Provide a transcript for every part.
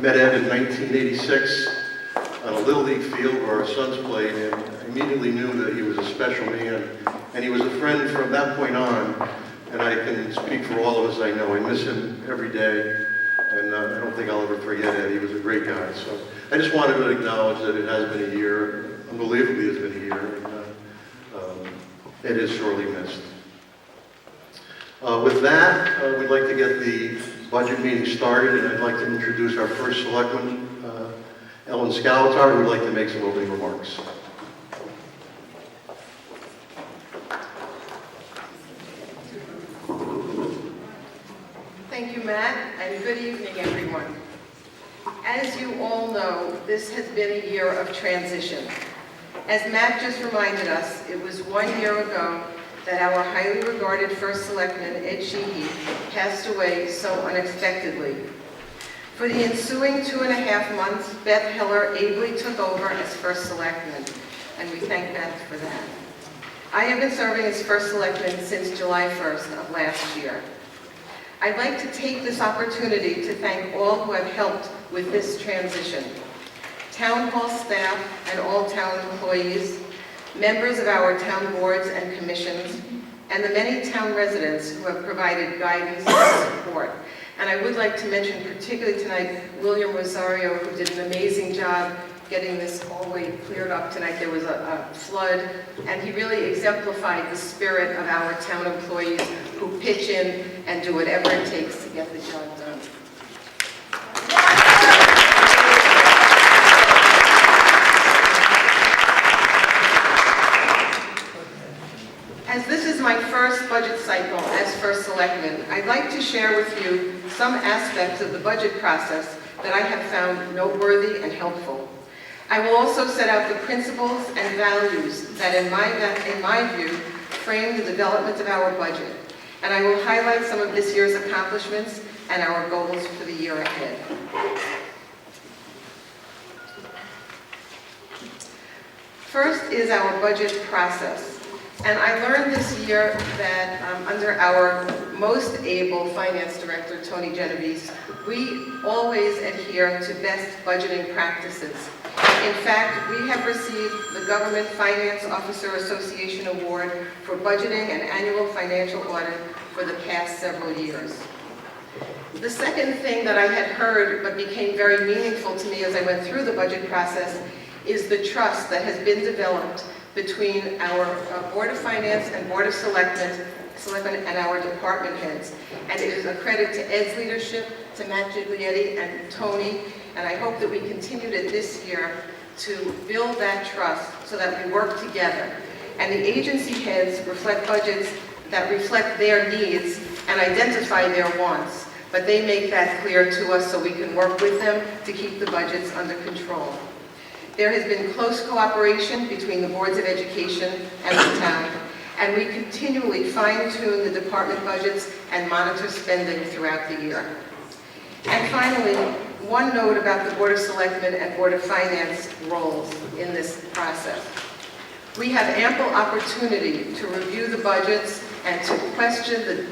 met Ed in 1986 on a Little League field where our sons played, and I immediately knew that he was a special man, and he was a friend from that point on, and I can speak for all of us I know. I miss him every day, and I don't think I'll ever forget Ed. He was a great guy. So I just wanted to acknowledge that it has been a year, unbelievably it's been a year, and Ed is sorely missed. With that, we'd like to get the budget meeting started, and I'd like to introduce our first selectman, Ellen Skalatar, who would like to make some opening remarks. Thank you, Matt, and good evening, everyone. As you all know, this has been a year of transition. As Matt just reminded us, it was 1 year ago that our highly regarded first selectman, Ed Sheehy, passed away so unexpectedly. For the ensuing 2.5 months, Beth Hiller ably took over as first selectman, and we thank Beth for that. I have been serving as first selectman since July 1st of last year. I'd like to take this opportunity to thank all who have helped with this transition. Town hall staff and all town employees, members of our town boards and commissions, and the many town residents who have provided guidance and support. And I would like to mention particularly tonight, William Rosario, who did an amazing job getting this all the way cleared up tonight. There was a flood, and he really exemplified the spirit of our town employees who pitch in and do whatever it takes to get the job done. As this is my first budget cycle as first selectman, I'd like to share with you some aspects of the budget process that I have found noteworthy and helpful. I will also set out the principles and values that in my view frame the development of our budget, and I will highlight some of this year's accomplishments and our goals for the year ahead. First is our budget process. And I learned this year that under our most able finance director, Tony Genovese, we always adhere to best budgeting practices. In fact, we have received the Government Finance Officer Association Award for budgeting and annual financial audit for the past several years. The second thing that I had heard but became very meaningful to me as I went through the budget process is the trust that has been developed between our Board of Finance and Board of Selectmen and our department heads. And it is a credit to Ed's leadership, to Matt Giglietti and Tony, and I hope that we continued it this year to build that trust so that we work together. And the agency heads reflect budgets that reflect their needs and identify their wants, but they make that clear to us so we can work with them to keep the budgets under control. There has been close cooperation between the boards of education and the town, and we continually fine-tune the department budgets and monitor spending throughout the year. And finally, one note about the Board of Selectmen and Board of Finance roles in this process. We have ample opportunity to review the budgets and to question the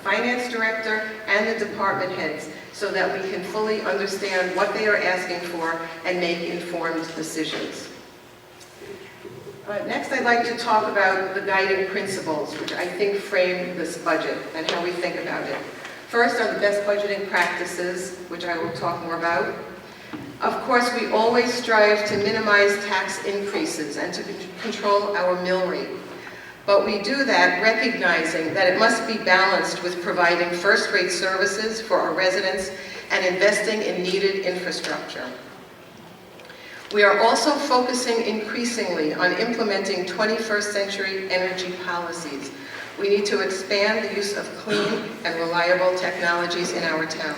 finance director and the department heads so that we can fully understand what they are asking for and make informed decisions. Next, I'd like to talk about the guiding principles, which I think frame this budget and how we think about it. First are the best budgeting practices, which I will talk more about. Of course, we always strive to minimize tax increases and to control our mill rate. But we do that recognizing that it must be balanced with providing first-rate services for our residents and investing in needed infrastructure. We are also focusing increasingly on implementing 21st century energy policies. We need to expand the use of clean and reliable technologies in our town.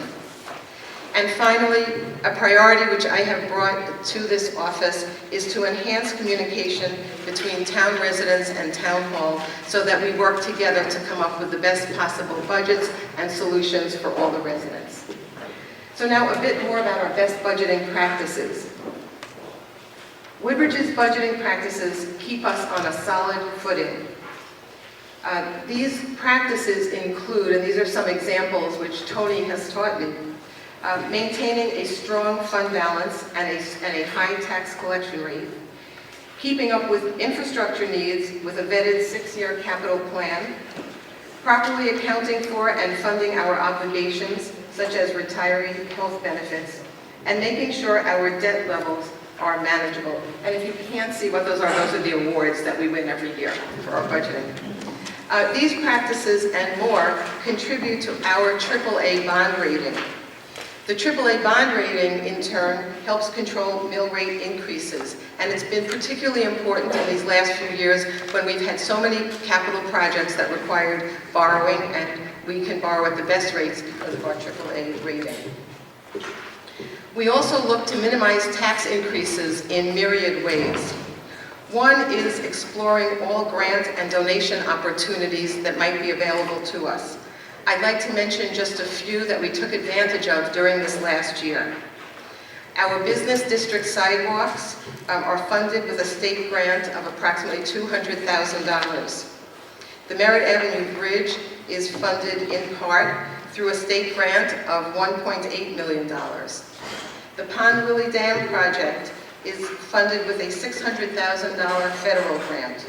And finally, a priority which I have brought to this office is to enhance communication between town residents and town hall so that we work together to come up with the best possible budgets and solutions for all the residents. So now a bit more about our best budgeting practices. Woodbridge's budgeting practices keep us on a solid footing. These practices include, and these are some examples which Tony has taught me, maintaining a strong fund balance and a high tax collection rate, keeping up with infrastructure needs with a vetted 6-year capital plan, properly accounting for and funding our obligations, such as retiree health benefits, and making sure our debt levels are manageable. And if you can't see what those are the awards that we win every year for our budgeting. These practices and more contribute to our AAA bond rating. The AAA bond rating, in turn, helps control mill rate increases, and it's been particularly important in these last few years when we've had so many capital projects that required borrowing, and we can borrow at the best rates because of our AAA rating. We also look to minimize tax increases in myriad ways. One is exploring all grant and donation opportunities that might be available to us. I'd like to mention just a few that we took advantage of during this last year. Our business district sidewalks are funded with a state grant of approximately $200,000. The Merritt Avenue Bridge is funded in part through a state grant of $1.8 million. The Pond Willie Dam project is funded with a $600,000 federal grant.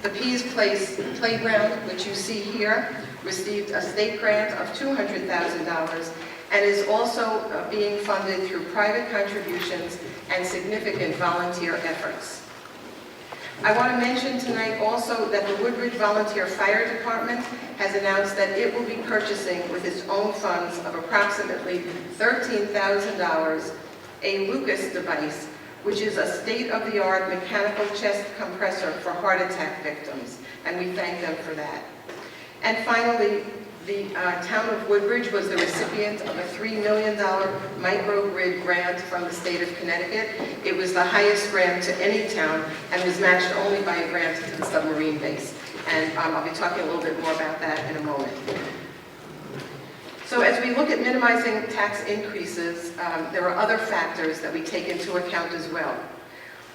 The Pease Place Playground, which you see here, received a state grant of $200,000 and is also being funded through private contributions and significant volunteer efforts. I want to mention tonight also that the Woodbridge Volunteer Fire Department has announced that it will be purchasing with its own funds of approximately $13,000 a Lucas device, which is a state-of-the-art mechanical chest compressor for heart attack victims, and we thank them for that. And finally, the town of Woodbridge was the recipient of a $3 million microgrid grant from the state of Connecticut. It was the highest grant to any town and was matched only by a grant to the submarine base. And I'll be talking a little bit more about that in a moment. So as we look at minimizing tax increases, there are other factors that we take into account as well.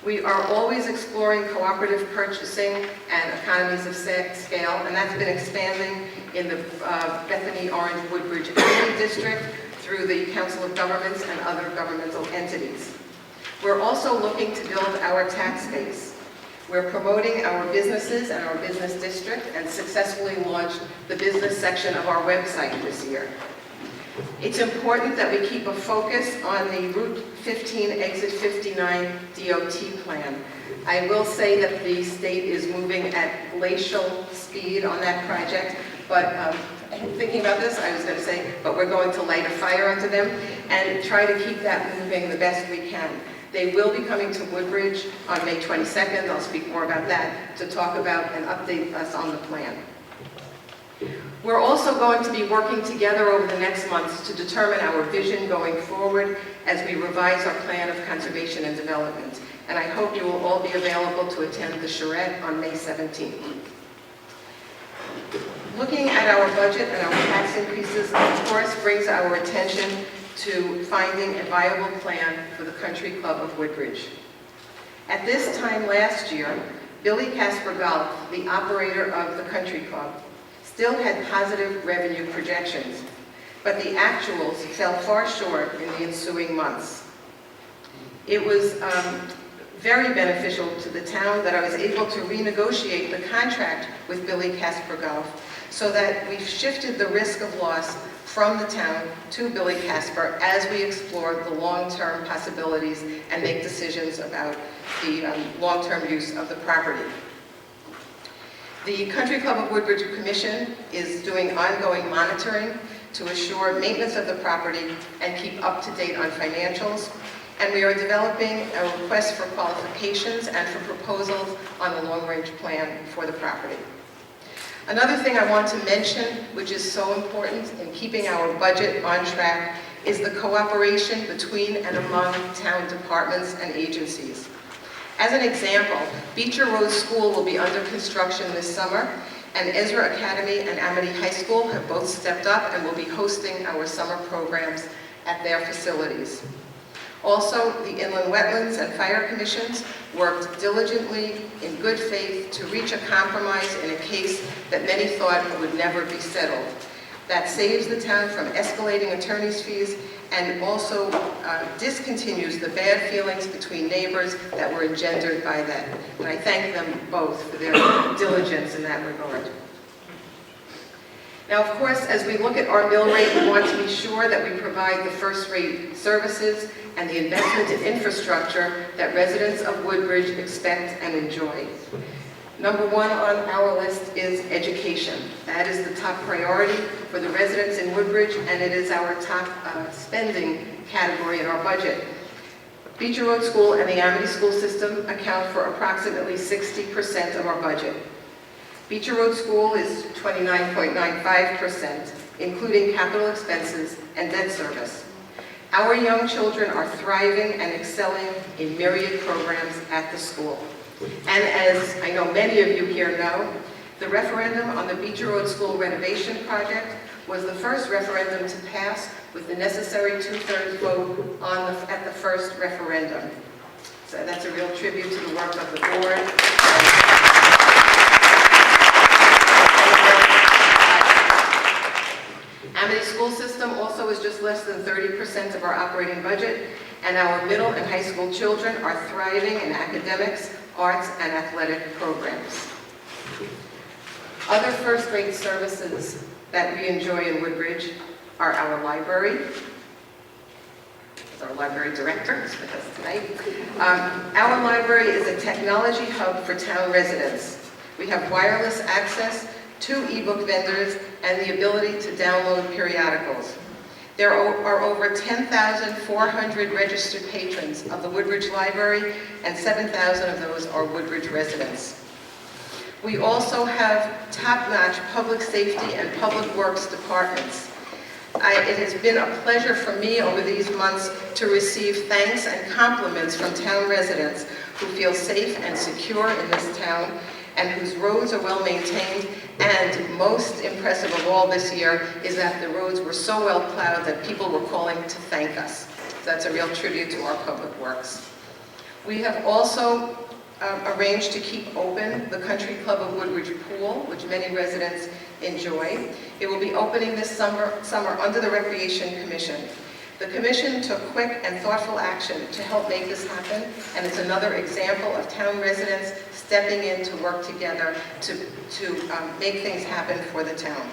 We are always exploring cooperative purchasing and economies of scale, and that's been expanding in the Bethany, Orange, Woodbridge Area District through the Council of Governments and other governmental entities. We're also looking to build our tax base. We're promoting our businesses and our business district and successfully launched the business section of our website this year. It's important that we keep a focus on the Route 15 Exit 59 DOT plan. I will say that the state is moving at glacial speed on that project, but thinking about this, I was going to say, but we're going to light a fire under them and try to keep that moving the best we can. They will be coming to Woodbridge on May 22nd. I'll speak more about that to talk about and update us on the plan. We're also going to be working together over the next months to determine our vision going forward as we revise our plan of conservation and development. And I hope you will all be available to attend the charrette on May 17th. Looking at our budget and our tax increases, of course, brings our attention to finding a viable plan for the Country Club of Woodbridge. At this time last year, Billy Casper-Golf, the operator of the Country Club, still had positive revenue projections, but the actuals fell far short in the ensuing months. It was very beneficial to the town that I was able to renegotiate the contract with Billy Casper-Golf so that we've shifted the risk of loss from the town to Billy Casper as we explore the long-term possibilities and make decisions about the long-term use of the property. The Country Club of Woodbridge Commission is doing ongoing monitoring to assure maintenance of the property and keep up to date on financials. And we are developing a request for qualifications and for proposals on the long-range plan for the property. Another thing I want to mention, which is so important in keeping our budget on track, is the cooperation between and among town departments and agencies. As an example, Beecher Road School will be under construction this summer, and Ezra Academy and Amity High School have both stepped up and will be hosting our summer programs at their facilities. Also, the Inland Wetlands and Fire Commissions worked diligently in good faith to reach a compromise in a case that many thought would never be settled. That saves the town from escalating attorney's fees and also discontinues the bad feelings between neighbors that were engendered by that. And I thank them both for their diligence in that regard. Now, of course, as we look at our mill rate, we want to be sure that we provide the first-rate services and the investment in infrastructure that residents of Woodbridge expect and enjoy. Number one on our list is education. That is the top priority for the residents in Woodbridge, and it is our top spending category in our budget. Beecher Road School and the Amity School System account for approximately 60% of our budget. Beecher Road School is 29.95%, including capital expenses and debt service. Our young children are thriving and excelling in myriad programs at the school. And as I know many of you here know, the referendum on the Beecher Road School renovation project was the first referendum to pass with the necessary 2/3 vote at the first referendum. So that's a real tribute to the work of the board. Amity School System also is just less than 30% of our operating budget, and our middle and high school children are thriving in academics, arts, and athletic programs. Other first-rate services that we enjoy in Woodbridge are our library. Our library director is with us tonight. Our library is a technology hub for town residents. We have wireless access, 2 ebook vendors, and the ability to download periodicals. There are over 10,400 registered patrons of the Woodbridge Library, and 7,000 of those are Woodbridge residents. We also have top-notch public safety and public works departments. It has been a pleasure for me over these months to receive thanks and compliments from town residents who feel safe and secure in this town, and whose roads are well maintained, and most impressive of all this year is that the roads were so well plowed that people were calling to thank us. So that's a real tribute to our public works. We have also arranged to keep open the Country Club of Woodbridge pool, which many residents enjoy. It will be opening this summer under the Recreation Commission. The Commission took quick and thoughtful action to help make this happen, and it's another example of town residents stepping in to work together to make things happen for the town.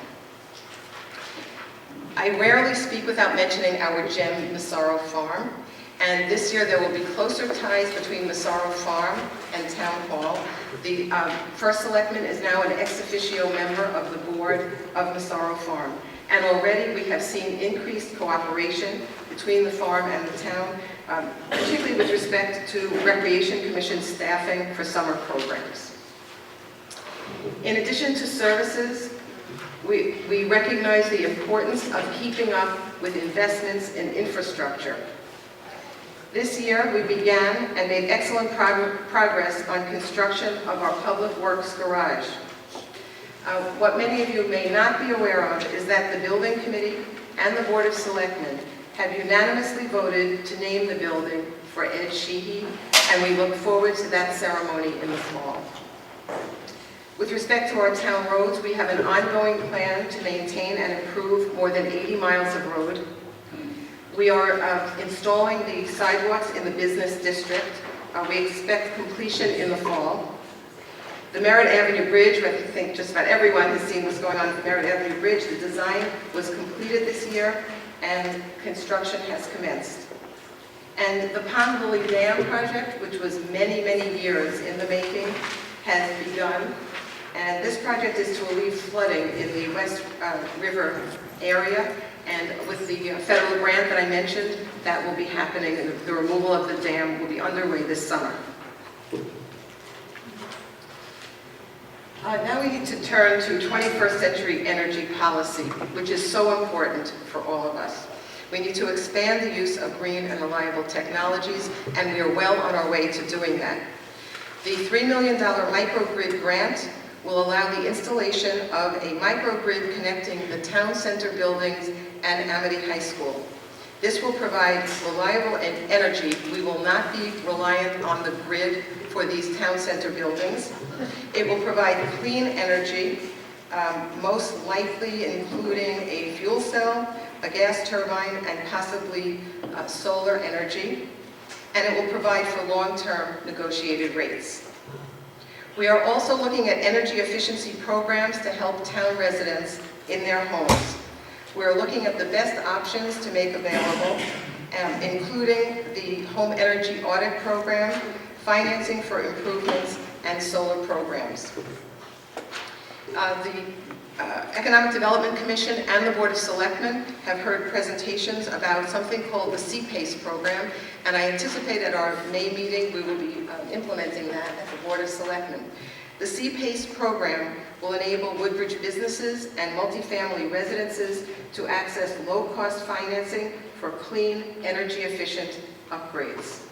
I rarely speak without mentioning our gem, Massaro Farm, and this year there will be closer ties between Massaro Farm and Town Hall. The First Selectman is now an ex officio member of the board of Massaro Farm. And already we have seen increased cooperation between the farm and the town, particularly with respect to Recreation Commission staffing for summer programs. In addition to services, we recognize the importance of keeping up with investments in infrastructure. This year we began and made excellent progress on construction of our Public Works garage. What many of you may not be aware of is that the Building Committee and the Board of Selectmen have unanimously voted to name the building for Ed Sheehy, and we look forward to that ceremony in the fall. With respect to our town roads, we have an ongoing plan to maintain and improve more than 80 miles of road. We are installing the sidewalks in the business district. We expect completion in the fall. The Merritt Avenue Bridge, I think just about everyone has seen what's going on with the Merritt Avenue Bridge. The design was completed this year, and construction has commenced. And the Pond Lily Dam project, which was many, many years in the making, has begun. And this project is to relieve flooding in the West River area. And with the federal grant that I mentioned, that will be happening, and the removal of the dam will be underway this summer. Now we need to turn to 21st century energy policy, which is so important for all of us. We need to expand the use of green and reliable technologies, and we are well on our way to doing that. The $3 million microgrid grant will allow the installation of a microgrid connecting the town center buildings and Amity High School. This will provide reliable energy. We will not be reliant on the grid for these town center buildings. It will provide clean energy, most likely including a fuel cell, a gas turbine, and possibly solar energy, and it will provide for long-term negotiated rates. We are also looking at energy efficiency programs to help town residents in their homes. We're looking at the best options to make available, including the home energy audit program, financing for improvements, and solar programs. The Economic Development Commission and the Board of Selectmen have heard presentations about something called the CPACE program, and I anticipate at our May meeting we will be implementing that at the Board of Selectmen. The CPACE program will enable Woodbridge businesses and multifamily residences to access low-cost financing for clean, energy-efficient upgrades.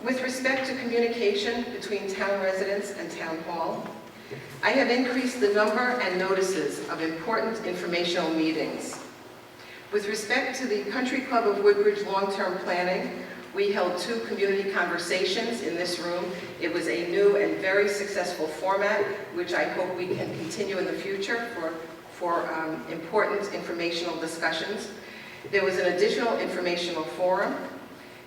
With respect to communication between town residents and town hall, I have increased the number and notices of important informational meetings. With respect to the Country Club of Woodbridge long-term planning, we held 2 community conversations in this room. It was a new and very successful format, which I hope we can continue in the future for important informational discussions. There was an additional informational forum.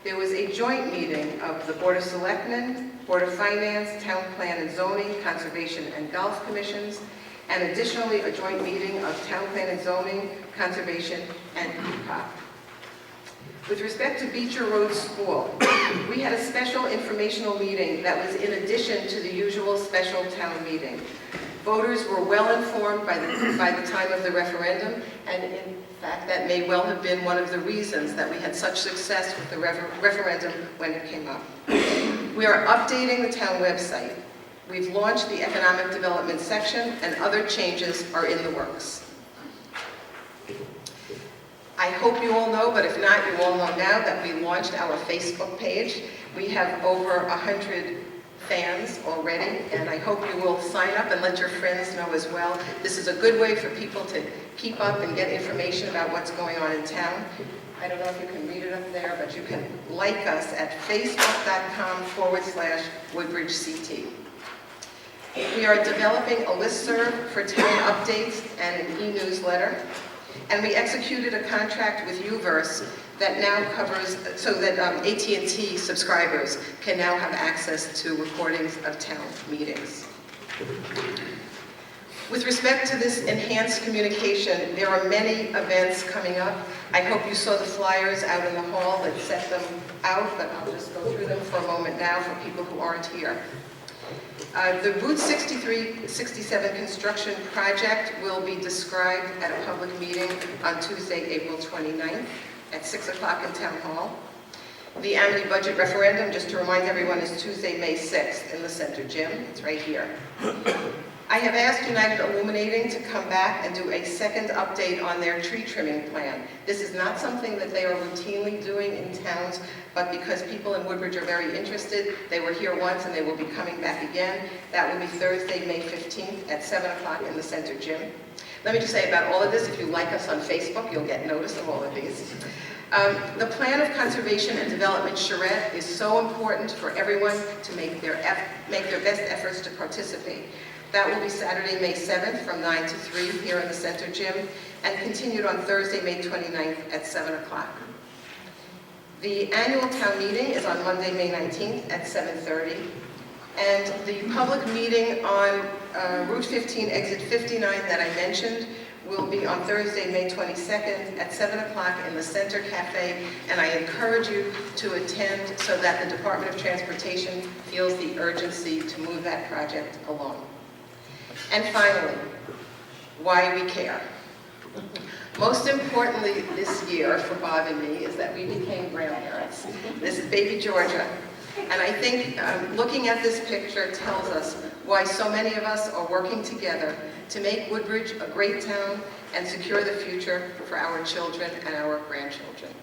There was a joint meeting of the Board of Selectmen, Board of Finance, Town Plan and Zoning, Conservation and Golf Commissions, and additionally a joint meeting of Town Plan and Zoning, Conservation and EPOP. With respect to Beecher Road School, we had a special informational meeting that was in addition to the usual special town meeting. Voters were well informed by the time of the referendum, and in fact that may well have been one of the reasons that we had such success with the referendum when it came up. We are updating the town website. We've launched the economic development section, and other changes are in the works. I hope you all know, but if not, you all know now that we launched our Facebook page. We have over 100 fans already, and I hope you will sign up and let your friends know as well. This is a good way for people to keep up and get information about what's going on in town. I don't know if you can read it up there, but you can like us at facebook.com/WoodbridgeCT. We are developing a listserv for town updates and an e-newsletter. And we executed a contract with Uverse that now covers, so that AT&T subscribers can now have access to recordings of town meetings. With respect to this enhanced communication, there are many events coming up. I hope you saw the flyers out in the hall that set them out, but I'll just go through them for a moment now for people who aren't here. The Route 63-67 construction project will be described at a public meeting on Tuesday, April 29th at 6 o'clock in Town Hall. The Amity budget referendum, just to remind everyone, is Tuesday, May 6th in the Center Gym. It's right here. I have asked United Illuminating to come back and do a second update on their tree trimming plan. This is not something that they are routinely doing in towns, but because people in Woodbridge are very interested, they were here once and they will be coming back again. That will be Thursday, May 15th at 7 o'clock in the Center Gym. Let me just say about all of this, if you like us on Facebook, you'll get notice of all of these. The Plan of Conservation and Development charrette is so important for everyone to make their best efforts to participate. That will be Saturday, May 7th from 9 to 3 here in the Center Gym, and continued on Thursday, May 29th at 7 o'clock. The annual town meeting is on Monday, May 19th at 7:30, and the public meeting on Route 15, Exit 59 that I mentioned will be on Thursday, May 22nd at 7 o'clock in the Center Cafe, and I encourage you to attend so that the Department of Transportation feels the urgency to move that project along. And finally, why we care. Most importantly this year for Bob and me is that we became grandparents. This is baby Georgia. And I think looking at this picture tells us why so many of us are working together to make Woodbridge a great town and secure the future for our children and our grandchildren.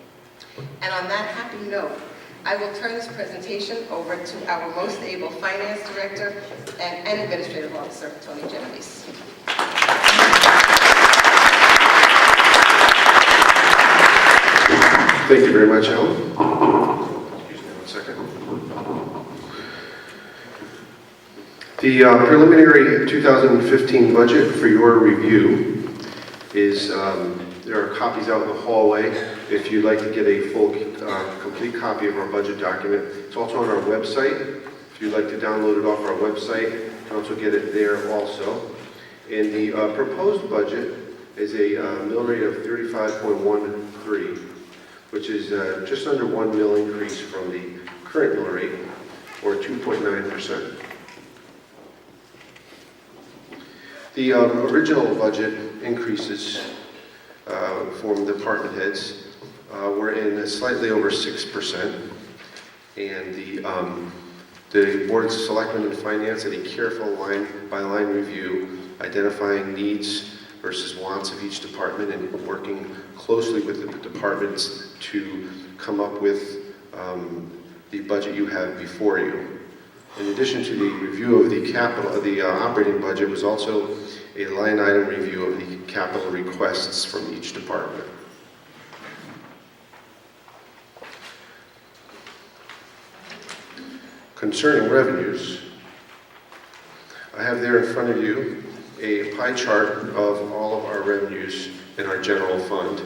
And on that happy note, I will turn this presentation over to our most able Finance Director and Administrative Officer, Tony Genovese. Thank you very much, Ellen. Excuse me 1 second. The preliminary 2015 budget for your review. is there are copies out in the hallway if you'd like to get a full, complete copy of our budget document. It's also on our website. If you'd like to download it off our website, you can also get it there also. And the proposed budget is a mill rate of 35.13, which is just under 1 mil increase from the current mill rate, or 2.9%. The original budget increases from department heads were in slightly over 6%, and the Board of Selectmen and Finance did a careful line-by-line review, identifying needs versus wants of each department and working closely with the departments to come up with the budget you have before you. In addition to the review of the operating budget was also a line item review of the capital requests from each department. Concerning revenues, I have there in front of you a pie chart of all of our revenues in our general fund.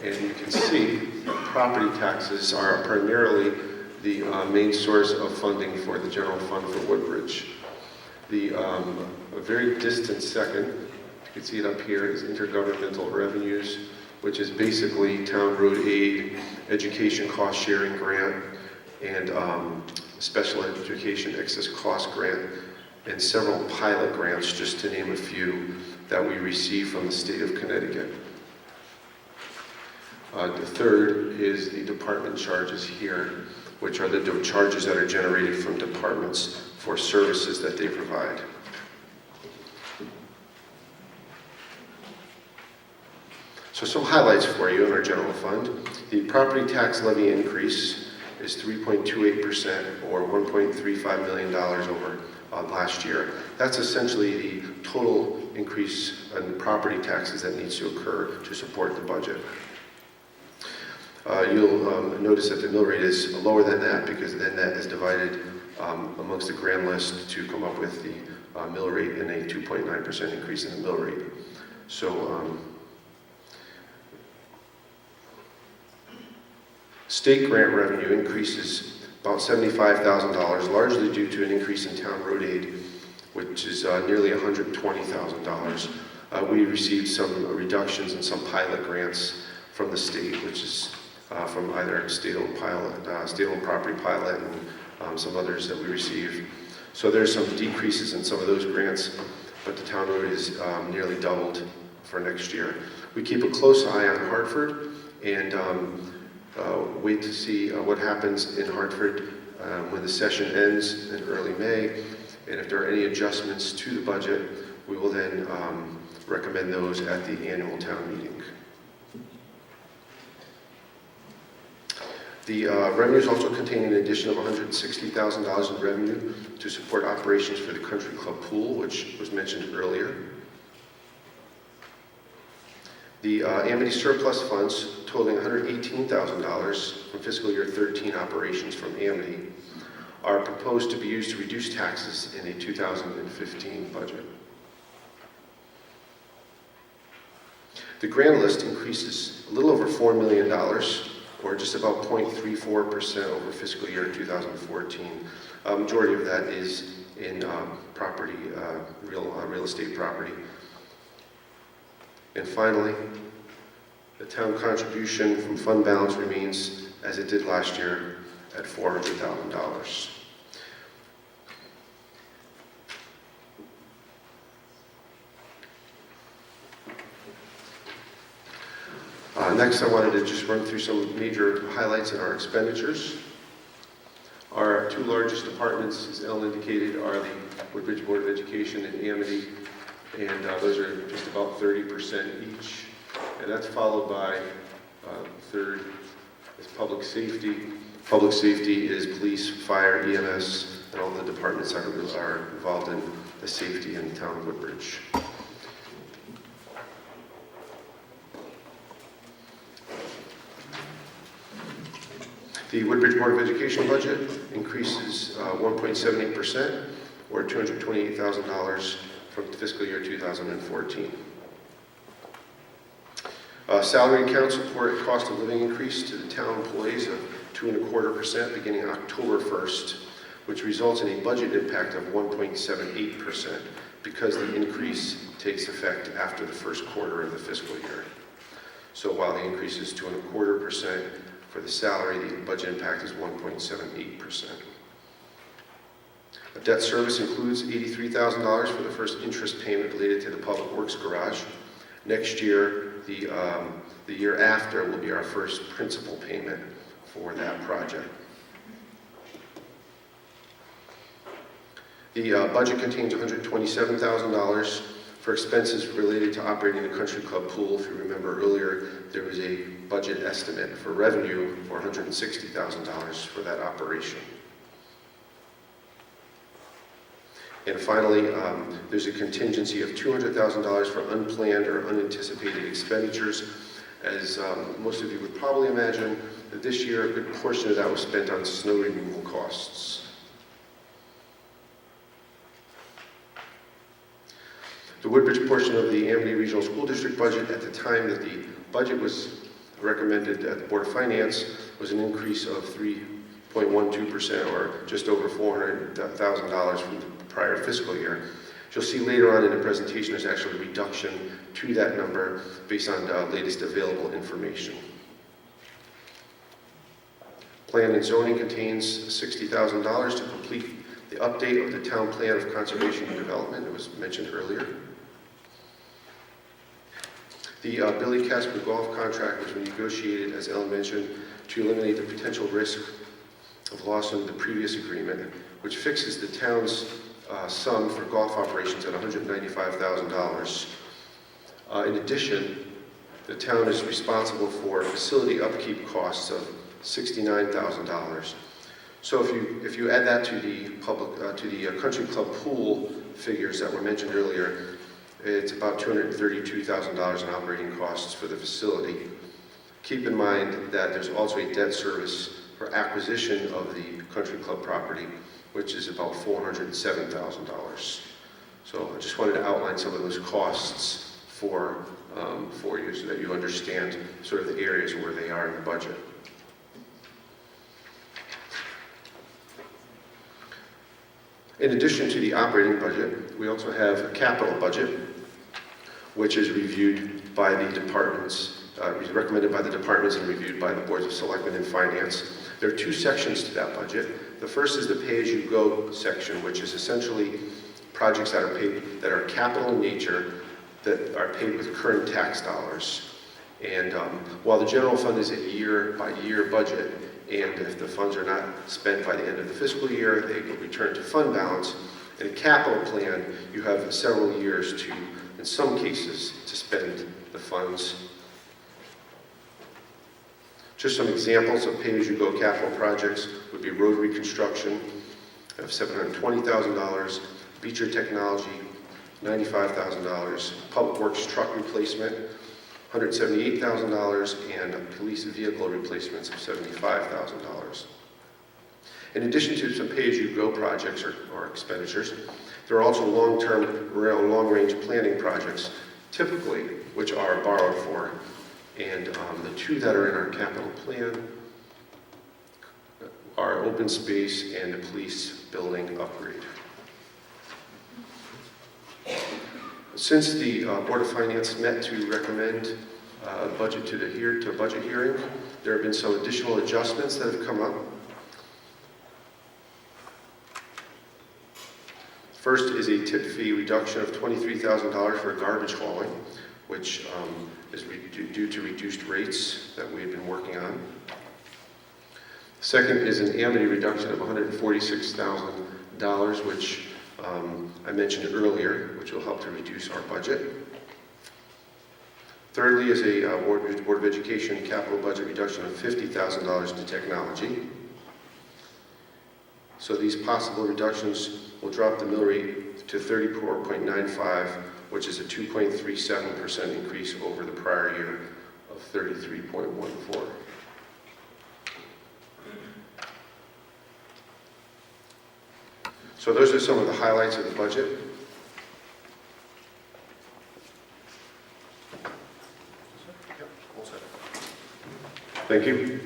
And you can see property taxes are primarily the main source of funding for the general fund for Woodbridge. A very distant second, you can see it up here, is intergovernmental revenues, which is basically town road aid, education cost sharing grant, and special education excess cost grant, and several pilot grants, just to name a few, that we receive from the state of Connecticut. The third is the department charges here, which are the charges that are generated from departments for services that they provide. So some highlights for you in our general fund. The property tax levy increase is 3.28%, or $1.35 million over last year. That's essentially the total increase in property taxes that needs to occur to support the budget. You'll notice that the mill rate is lower than that, because then that is divided amongst the grand list to come up with the mill rate and a 2.9% increase in the mill rate. So state grant revenue increases about $75,000, largely due to an increase in town road aid, which is nearly $120,000. We received some reductions in some pilot grants from the state, which is from either state-owned property pilot and some others that we receive. So there's some decreases in some of those grants, but the town road is nearly doubled for next year. We keep a close eye on Hartford and wait to see what happens in Hartford when the session ends in early May. And if there are any adjustments to the budget, we will then recommend those at the annual town meeting. The revenues also contain an addition of $160,000 in revenue to support operations for the country club pool, which was mentioned earlier. The Amity surplus funds totaling $118,000 from fiscal year 13 operations from Amity are proposed to be used to reduce taxes in a 2015 budget. The grand list increases a little over $4 million, or just about 0.34% over fiscal year 2014. Majority of that is in property, real estate property. And finally, the town contribution from fund balance remains as it did last year at $400,000. Next, I wanted to just run through some major highlights in our expenditures. Our two largest departments, as Ellen indicated, are the Woodbridge Board of Education and Amity, and those are just about 30% each. And that's followed by third is public safety. Public safety is police, fire, EMS, and all the departments that are involved in the safety in the town of Woodbridge. The Woodbridge Board of Education budget increases 1.78%, or $228,000 from fiscal year 2014. Salary account support cost of living increase to the town employees of 2.25% beginning October 1st, which results in a budget impact of 1.78% because the increase takes effect after the first quarter of the fiscal year. So while the increase is 2.25% for the salary, the budget impact is 1.78%. Debt service includes $83,000 for the first interest payment related to the Public Works Garage. Next year, the year after, will be our first principal payment for that project. The budget contains $127,000 for expenses related to operating the country club pool. If you remember earlier, there was a budget estimate for revenue for $160,000 for that operation. And finally, there's a contingency of $200,000 for unplanned or unanticipated expenditures. As most of you would probably imagine, that this year a good portion of that was spent on snow removal costs. The Woodbridge portion of the Amity Regional School District budget at the time that the budget was recommended at the Board of Finance was an increase of 3.12%, or just over $400,000 from the prior fiscal year. You'll see later on in the presentation there's actually a reduction to that number based on latest available information. Plan and zoning contains $60,000 to complete the update of the town plan of conservation and development that was mentioned earlier. The Billy Casper golf contract was renegotiated, as Ellen mentioned, to eliminate the potential risk of loss under the previous agreement, which fixes the town's sum for golf operations at $195,000. In addition, the town is responsible for facility upkeep costs of $69,000. So if you add that to the country club pool figures that were mentioned earlier, it's about $232,000 in operating costs for the facility. Keep in mind that there's also a debt service for acquisition of the country club property, which is about $407,000. So I just wanted to outline some of those costs for you so that you understand sort of the areas where they are in the budget. In addition to the operating budget, we also have a capital budget, which is reviewed by the departments, recommended by the departments and reviewed by the boards of selectmen and finance. There are two sections to that budget. The first is the pay-as-you-go section, which is essentially projects that are paid, that are capital in nature, that are paid with current tax dollars. And while the general fund is a year-by-year budget, and if the funds are not spent by the end of the fiscal year, they will return to fund balance. In a capital plan, you have several years to, in some cases, to spend the funds. Just some examples of pay-as-you-go capital projects would be road reconstruction of $720,000, Beecher Technology, $95,000, Public Works truck replacement, $178,000, and police vehicle replacements of $75,000. In addition to some pay-as-you-go projects or expenditures, there are also long-range planning projects, typically, which are borrowed for. And the two that are in our capital plan are open space and the police building upgrade. Since the Board of Finance met to recommend a budget to budget hearing, there have been some additional adjustments that have come up. First is a tip fee reduction of $23,000 for garbage hauling, which is due to reduced rates that we had been working on. Second is an Amity reduction of $146,000, which I mentioned earlier, which will help to reduce our budget. Thirdly is a Board of Education capital budget reduction of $50,000 to technology. So these possible reductions will drop the mill rate to 34.95, which is a 2.37% increase over the prior year of 33.14. So those are some of the highlights of the budget. Thank you.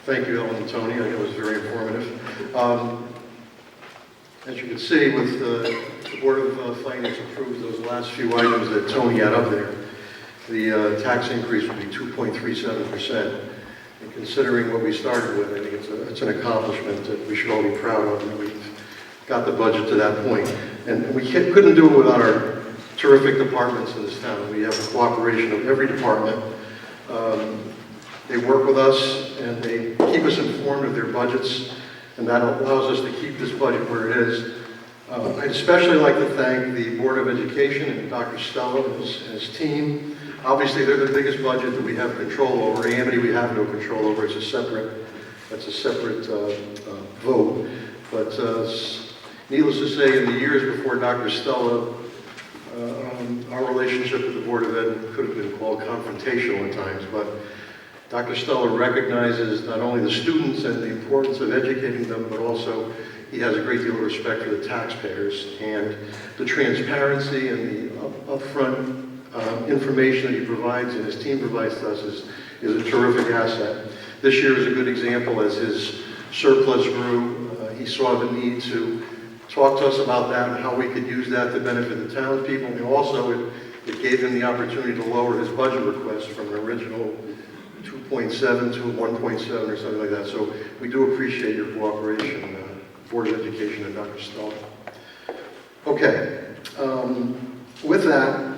Thank you, Ellen and Tony. I think it was very informative. As you can see, with the Board of Finance approved those last few items that Tony had up there, the tax increase would be 2.37%. And considering what we started with, I think it's an accomplishment that we should all be proud of, that we've got the budget to that point. And we couldn't do it without our terrific departments in this town. We have the cooperation of every department. They work with us and they keep us informed of their budgets, and that allows us to keep this budget where it is. I'd especially like to thank the Board of Education and Dr. Stella and his team. Obviously, they're the biggest budget that we have control over. Amity, we have no control over. That's a separate vote. But needless to say, in the years before Dr. Stella, our relationship with the Board of Ed could have been called confrontational at times, but Dr. Stella recognizes not only the students and the importance of educating them, but also he has a great deal of respect for the taxpayers, and the transparency and the upfront information that he provides and his team provides to us is a terrific asset. This year is a good example. As his surplus grew, he saw the need to talk to us about that and how we could use that to benefit the townspeople, and also it gave him the opportunity to lower his budget request from an original 2.7 to 1.7 or something like that. So we do appreciate your cooperation, Board of Education and Dr. Stella. Okay, with that,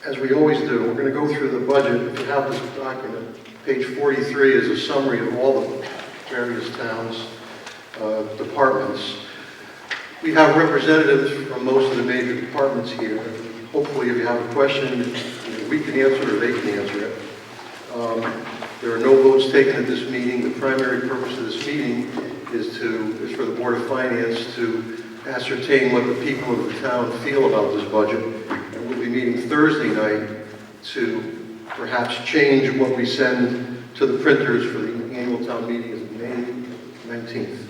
as we always do, we're going to go through the budget. If you have this document, page 43 is a summary of all the various towns' departments. We have representatives from most of the major departments here. Hopefully, if you have a question, we can answer it or they can answer it. There are no votes taken at this meeting. The primary purpose of this meeting is for the Board of Finance to ascertain what the people of the town feel about this budget. And we'll be meeting Thursday night to perhaps change what we send to the printers for the annual town meeting is May 19th.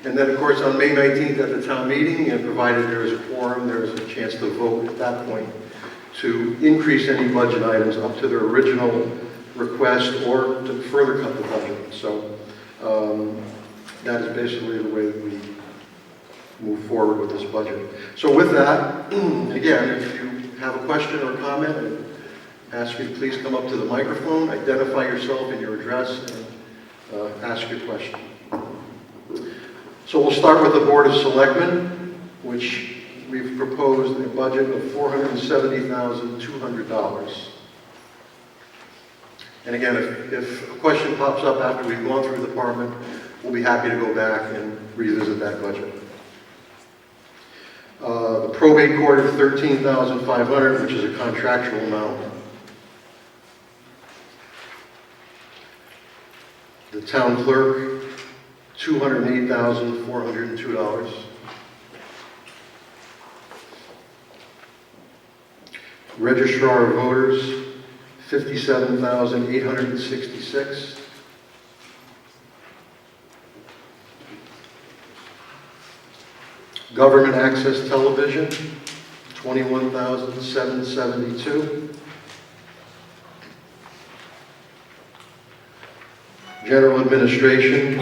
And then, of course, on May 19th at the town meeting, and provided there is a quorum, there is a chance to vote at that point to increase any budget items up to their original request or to further cut the budget. So that is basically the way that we move forward with this budget. So with that, again, if you have a question or comment, I ask you to please come up to the microphone, identify yourself and your address, and ask your question. So we'll start with the Board of Selectmen, which we've proposed a budget of $470,200. And again, if a question pops up after we've gone through the department, we'll be happy to go back and revisit that budget. The probate court of $13,500, which is a contractual amount. The town clerk, $208,402. Registrar of voters, $57,866. Government access television, $21,772. General administration,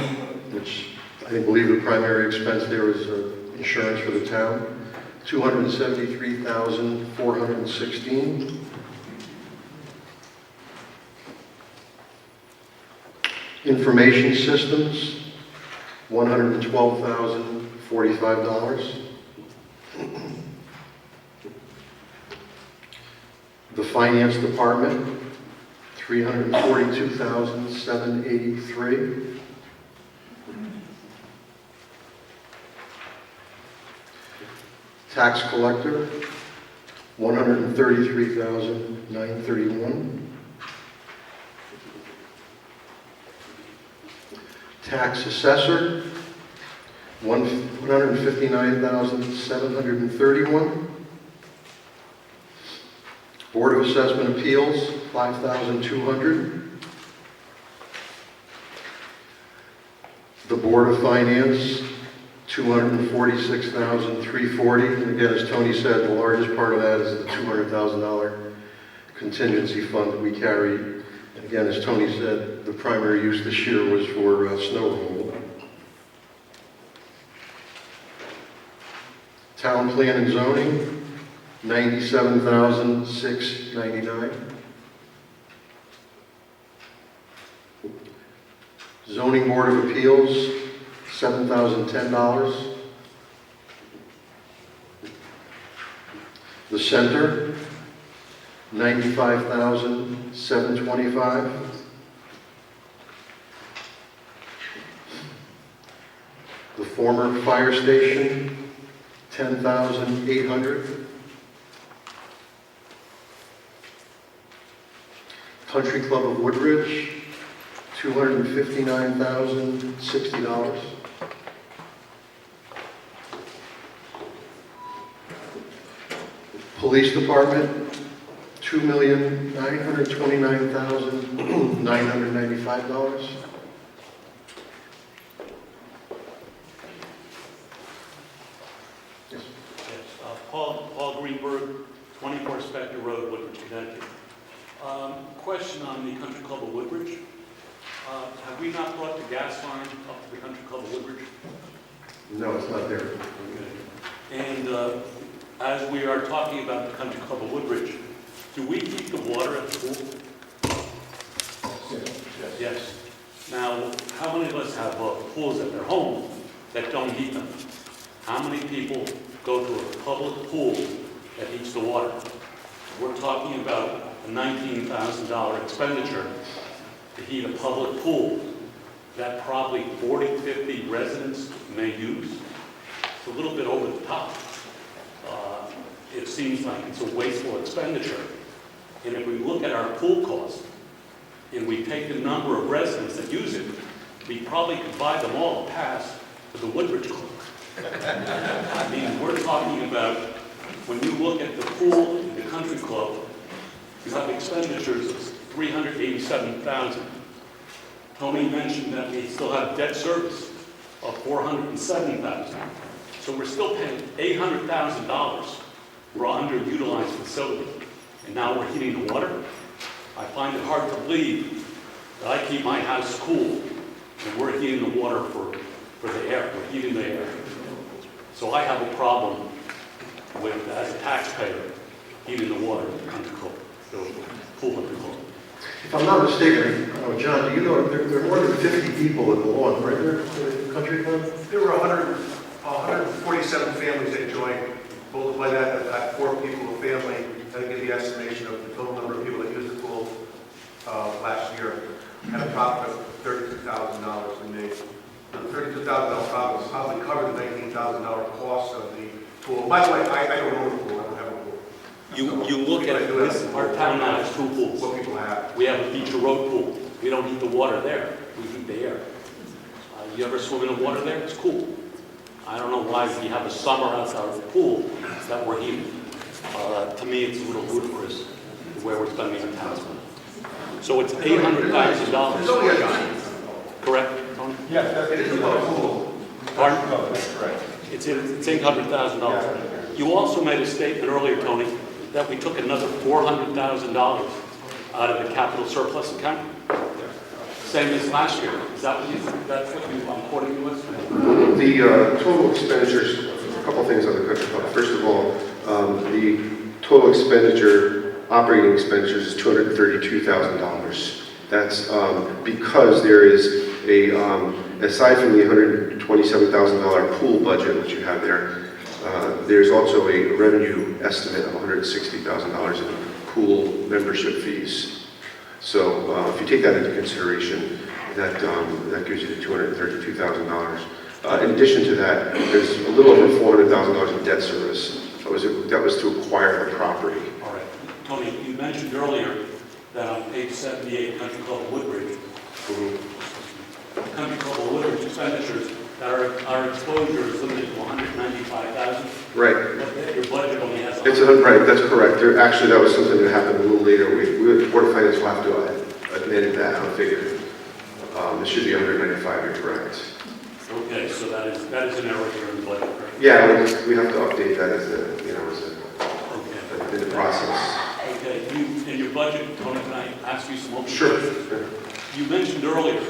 which I believe the primary expense there is insurance for the town, $273,416. Information systems, $112,045. The finance department, $342,783. Tax collector, $133,931. Tax assessor, $159,731. Board of Assessment Appeals, $5,200. The Board of Finance, $246,340. And again, as Tony said, the largest part of that is the $200,000 contingency fund that we carry. And again, as Tony said, the primary use this year was for snow removal. Town plan and zoning, $97,699. Zoning Board of Appeals, $7,010. The Center, $95,725. The former fire station, $10,800. Country Club of Woodbridge, $259,060. Police Department, $2,929,995. Yes. Paul Greenberg, 24 Specter Road, Woodbridge, Connecticut. Question on the Country Club of Woodbridge. Have we not brought the gas line up to the Country Club of Woodbridge? No, it's not there. Okay. And as we are talking about the Country Club of Woodbridge, do we heat the water at the pool? Yes. Now, how many of us have pools at their home that don't heat them? How many people go to a public pool that heats the water? We're talking about a $19,000 expenditure to heat a public pool that probably 40, 50 residents may use. It's a little bit over the top. It seems like it's a wasteful expenditure. And if we look at our pool cost, and we take the number of residents that use it, we probably could buy them all a pass to the Woodbridge Club. I mean, we're talking about, when you look at the pool in the Country Club, you have expenditures of $387,000. Tony mentioned that we still have debt service of $407,000. So we're still paying $800,000 for an underutilized facility. And now we're heating the water. I find it hard to believe that I keep my house cool and we're heating the water for the air. We're heating the air. So I have a problem with, as a taxpayer, heating the water in the Country Club, the pool Country Club. If I'm not mistaken, John, do you know there are more than 50 people that belong, right there, to the Country Club? There were 147 families that joined. Multiply that at 4 people a family, and give the estimation of the total number of people that used the pool last year, at a profit of $32,000 we made. The $32,000 profit was probably covered the $19,000 cost of the pool. By the way, I don't own a pool, I don't have a pool. You look at this, our town now has 2 pools. What people have. We have a Beecher Road pool. We don't heat the water there. We heat the air. You ever swim in the water there? It's cool. I don't know why we have a summer outside of the pool that we're heating. To me, it's a little ludicrous where we're spending our town's money. So it's $800,000. It's only a guy. Correct, Tony? Yes, it is a pool. Pardon? No, that's correct. It's $800,000. You also made a statement earlier, Tony, that we took another $400,000 out of the capital surplus account. Same as last year. Is that that's what I'm quoting you with? The total expenditures, a couple things on the Country Club. First of all, the total expenditure, operating expenditures is $232,000. That's because there is a, aside from the $127,000 pool budget which you have there, there's also a revenue estimate of $160,000 in pool membership fees. So if you take that into consideration, that gives you the $232,000. In addition to that, there's a little over $400,000 in debt service. That was to acquire the property. All right. Tony, you mentioned earlier that on page 78, Country Club of Woodbridge, Country Club of Woodbridge expenditures, our exposure is limited to $195,000. Right. But your budget only has Right, that's correct. Actually, that was something that happened a little later. The Board of Finance will have to admit that on figure. It should be 195, you're correct. Okay, so that is That is an error here in the budget, correct? Yeah, we have to update that as a, you know, Okay. in the process. Okay, in your budget, Tony, can I ask you some open Sure. questions? You mentioned earlier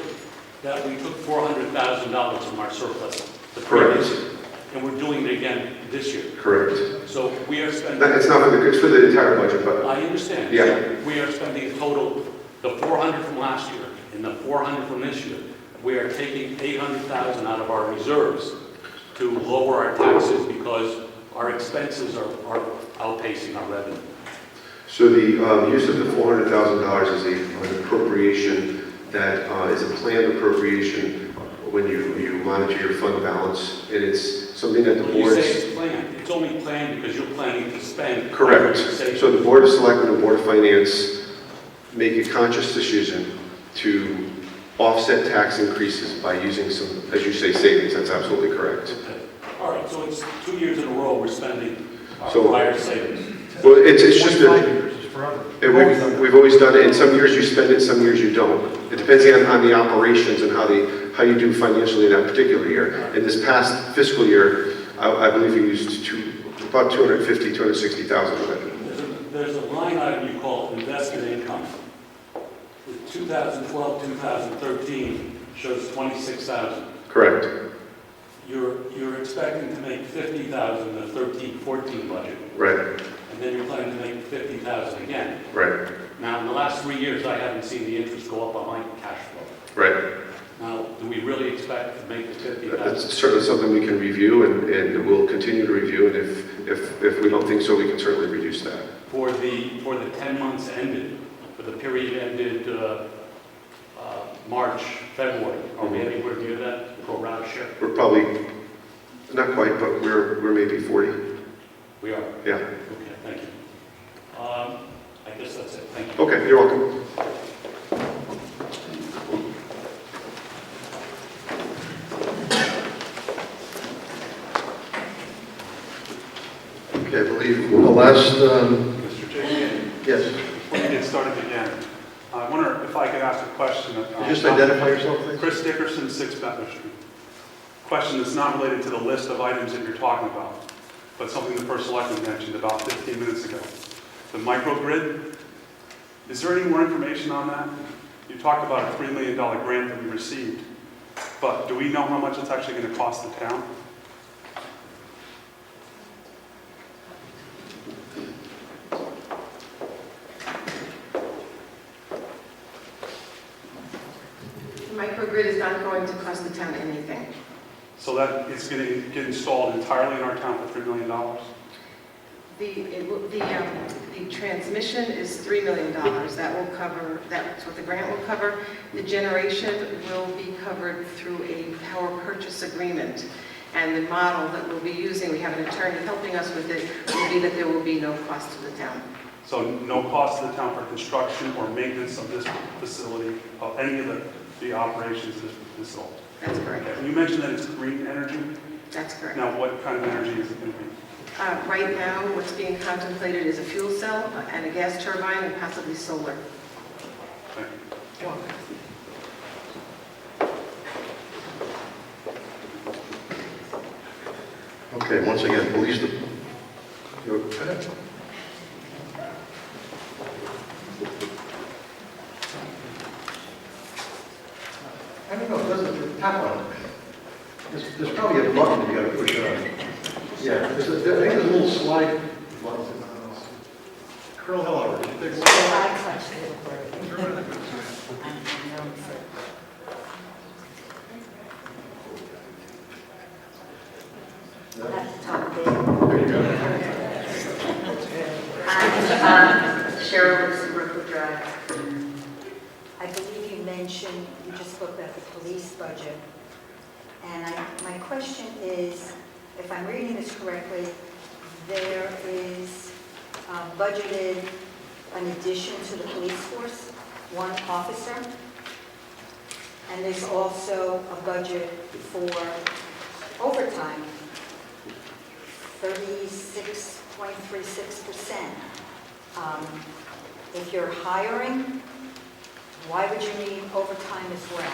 that we took $400,000 from our surplus the previous Correct. year, and we're doing it again this year. Correct. So we are spending... It's not for it's for the entire budget, but I understand. Yeah. So we are spending a total, the 400 from last year and the 400 from this year. We are taking 800,000 out of our reserves to lower our taxes because our expenses are outpacing our revenue. so the use of the $400,000 is an appropriation that is a planned appropriation when you monitor your fund balance, and it's something that the When you board. say it's planned, it's only planned because you're planning to spend. Correct. Say- So the Board of Selectmen and Board of Finance make a conscious decision to offset tax increases by using some, as you say, savings. That's absolutely correct. Okay. All right, so it's 2 years in a row we're spending our So- prior savings. Well, it's just 25 that years, it's forever. we've always done it, and some years you spend it, some years you don't. It depends on the operations and how you do financially in that particular year. In this past fiscal year, I believe we used about $260,000 of it. There's a line item you call investment income. The 2012, 2013 shows 26,000. Correct. You're expecting to make 50,000 in the 13-14 budget, Right. and then you're planning to make 50,000 again. Right. Now, in the last 3 years, I haven't seen the interest go up on my cash flow. Right. Now, do we really expect to make the 50,000? That's certainly something we can review, and we'll continue to review, and if we don't think so, we can certainly reduce that. For the 10 months ended, for the period ended March, February, are we anywhere near that pro rata share? We're probably, not quite, but we're maybe 40. We are. Yeah. Okay, thank you. I guess that's it. Thank you. Okay, you're welcome. Okay, I believe the last, Mr. Chairman, yes, before you get started again, I wonder if I could ask a question. just identify yourself, please. Chris Dickerson, 6 Bethany Street. Question that's not related to the list of items that you're talking about, but something the first selectman mentioned about 15 minutes ago. The microgrid, is there any more information on that? You talked about a $3 million grant that we received, but do we know how much it's actually going to cost the town? The microgrid is not going to cost the town anything. So that it's going to get installed entirely in our town for $3 million? The transmission is $3 million. That will cover, that's what the grant will cover. The generation will be covered through a power purchase agreement. And the model that we'll be using, we have an attorney helping us with it, will be that there will be no cost to the town. So no cost to the town for construction or maintenance of this facility, of any of the operations of this facility? That's correct. Okay. And you mentioned that it's green energy. That's correct. Now, what kind of energy is it going to be? Right now, what's being contemplated is a fuel cell and a gas turbine and possibly solar. Thank you. Okay, once again, police, go ahead. I don't know, it doesn't tap on it. There's probably a button you gotta push on. Yeah, I think there's a little slide button. Colonel Heller, did you take a look? There you go. Cheryl with Brookwood Drive. I believe you mentioned, you just spoke about the police budget. And my question is, if I'm reading this correctly, there is budgeted an addition to the police force, 1 officer. And there's also a budget for overtime, 36.36%. If you're hiring, why would you need overtime as well?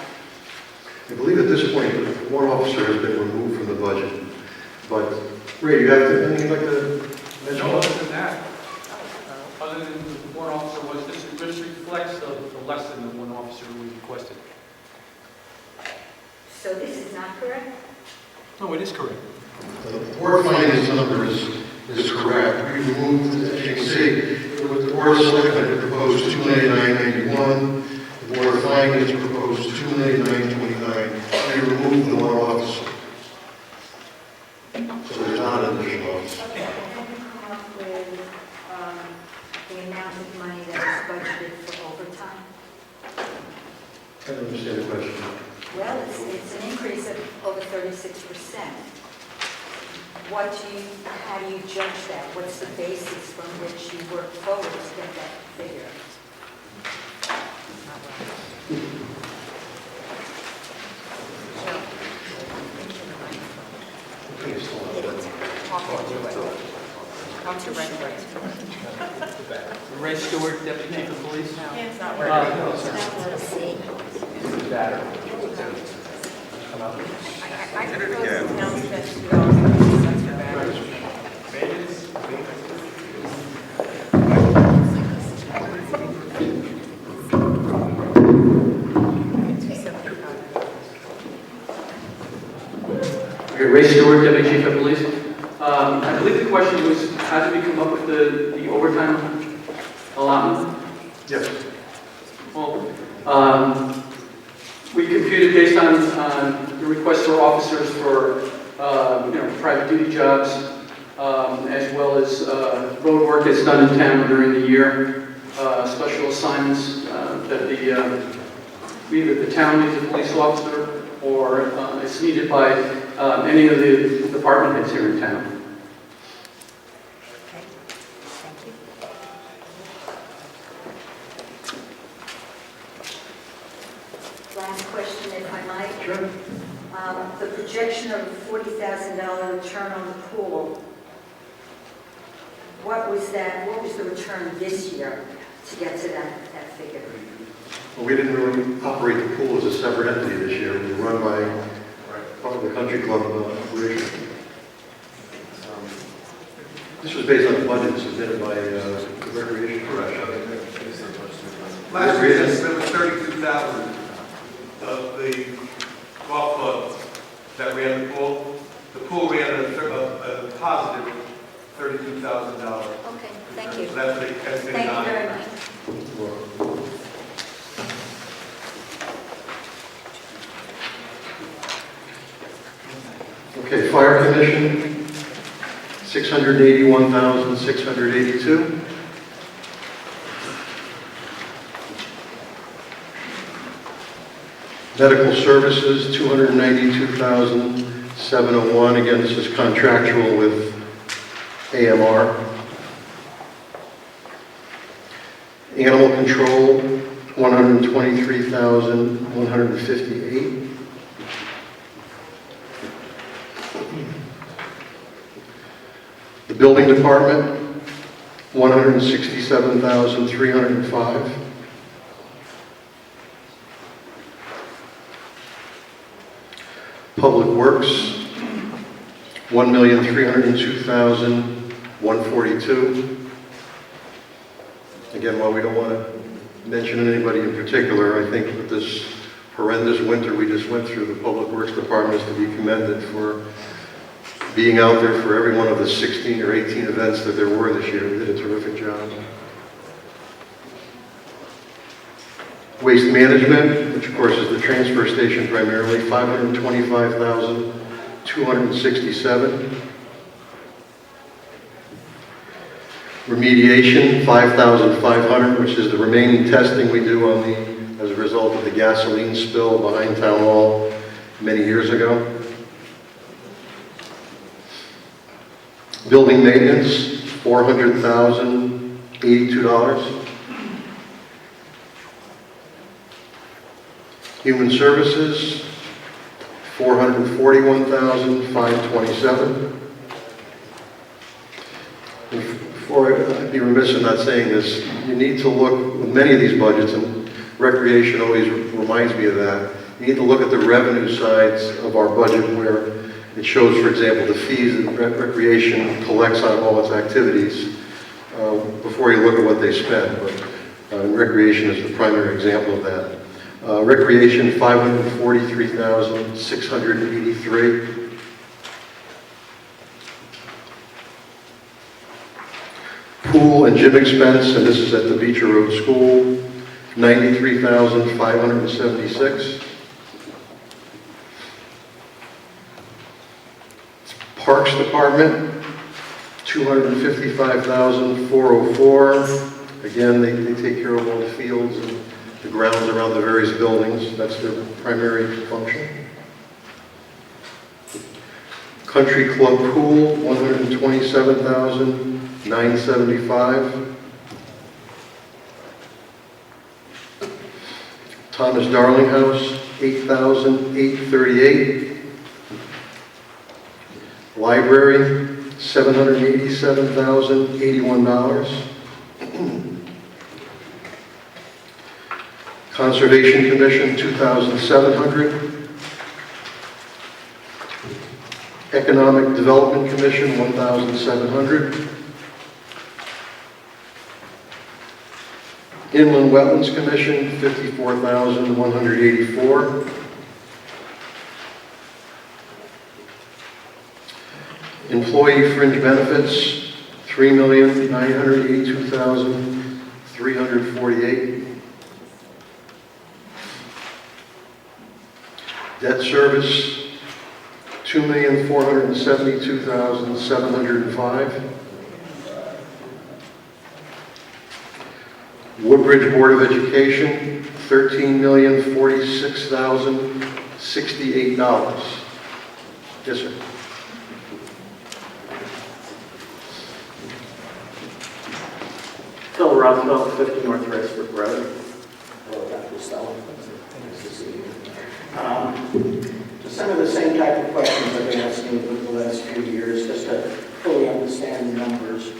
I believe at this point, one officer has been removed from the budget. But, Ray, you have anything like to mention? No, other than that, other than the one officer was, this reflects the less than the one officer we requested. So this is not correct? No, it is correct. The board finding this number is correct. We removed, as you can see, the board of selectmen had proposed $2,991,000. The board of finance proposed $2,929,000. We removed the one officer. So there's not an additional officer. Okay, and then you come up with the amount of money that is budgeted for overtime? I don't understand the question. Well, it's an increase of over 36%. How do you judge that? What's the basis from which you work forward to get that figure? Ray Stewart, Deputy Chief of Police. It's not I propose to announce that Ray Stewart, Deputy Chief of Police. I believe the question was, how did we come up with the overtime allotment? Yes. Well, we computed based on the requests for officers for, private duty jobs, as well as road work that's done in town during the year, special assignments that either the town needs a police officer or it's needed by any of the department heads here in town. Okay, thank you. Last question, if I might. Sure. The projection of $40,000 return on the pool, what was the return this year to get to that figure? Well, we didn't really operate the pool as a separate entity this year. We were run by part of the country club operation. This was based on the budget submitted by the Recreation Commission. Last year, it was 32,000 of the golf club that ran the pool. The pool ran a positive $32,000. Okay, thank you. So that's the estimated Thank you amount. very much. Okay, Fire Commission, $681,682. Medical Services, $292,701. Again, this is contractual with AMR. Animal Control, $123,158. The Building Department, $167,305. Public Works, $1,302,142. Again, while we don't want to mention anybody in particular, I think with this horrendous winter we just went through, the Public Works Department is to be commended for being out there for every one of the 16 or 18 events that there were this year. They did a terrific job. Waste Management, which of course is the transfer station primarily, $525,267. Remediation, $5,500, which is the remaining testing we do on as a result of the gasoline spill behind Town Hall many years ago. Building Maintenance, $400,082. Human Services, $441,527. I'd be remiss in not saying this, you need to look, with many of these budgets, and Recreation always reminds me of that, You need to look at the revenue sides of our budget where it shows, for example, the fees that recreation collects on all its activities before you look at what they spend. But recreation is the primary example of that. Recreation, $543,683. Pool and gym expense, and this is at the Beecher Road School, $93,576. Parks Department, $255,404. Again, they take care of all the fields and the grounds around the various buildings. That's their primary function. Country Club Pool, $127,975. Thomas Darling House, $8,838. Library, $787,081. Conservation Commission, $2,700. Economic Development Commission, $1,700. Inland Wetlands Commission, $54,184. Employee fringe benefits, $3,982,348. Debt service, $2,472,705. Woodbridge Board of Education, $13,046,068. Yes, sir. Phil Rothwell, 50 North Rexford Road. Hello, Dr. Stella. Nice to see you. Some of the same type of questions I've been asking over the last few years, just to fully understand the numbers. It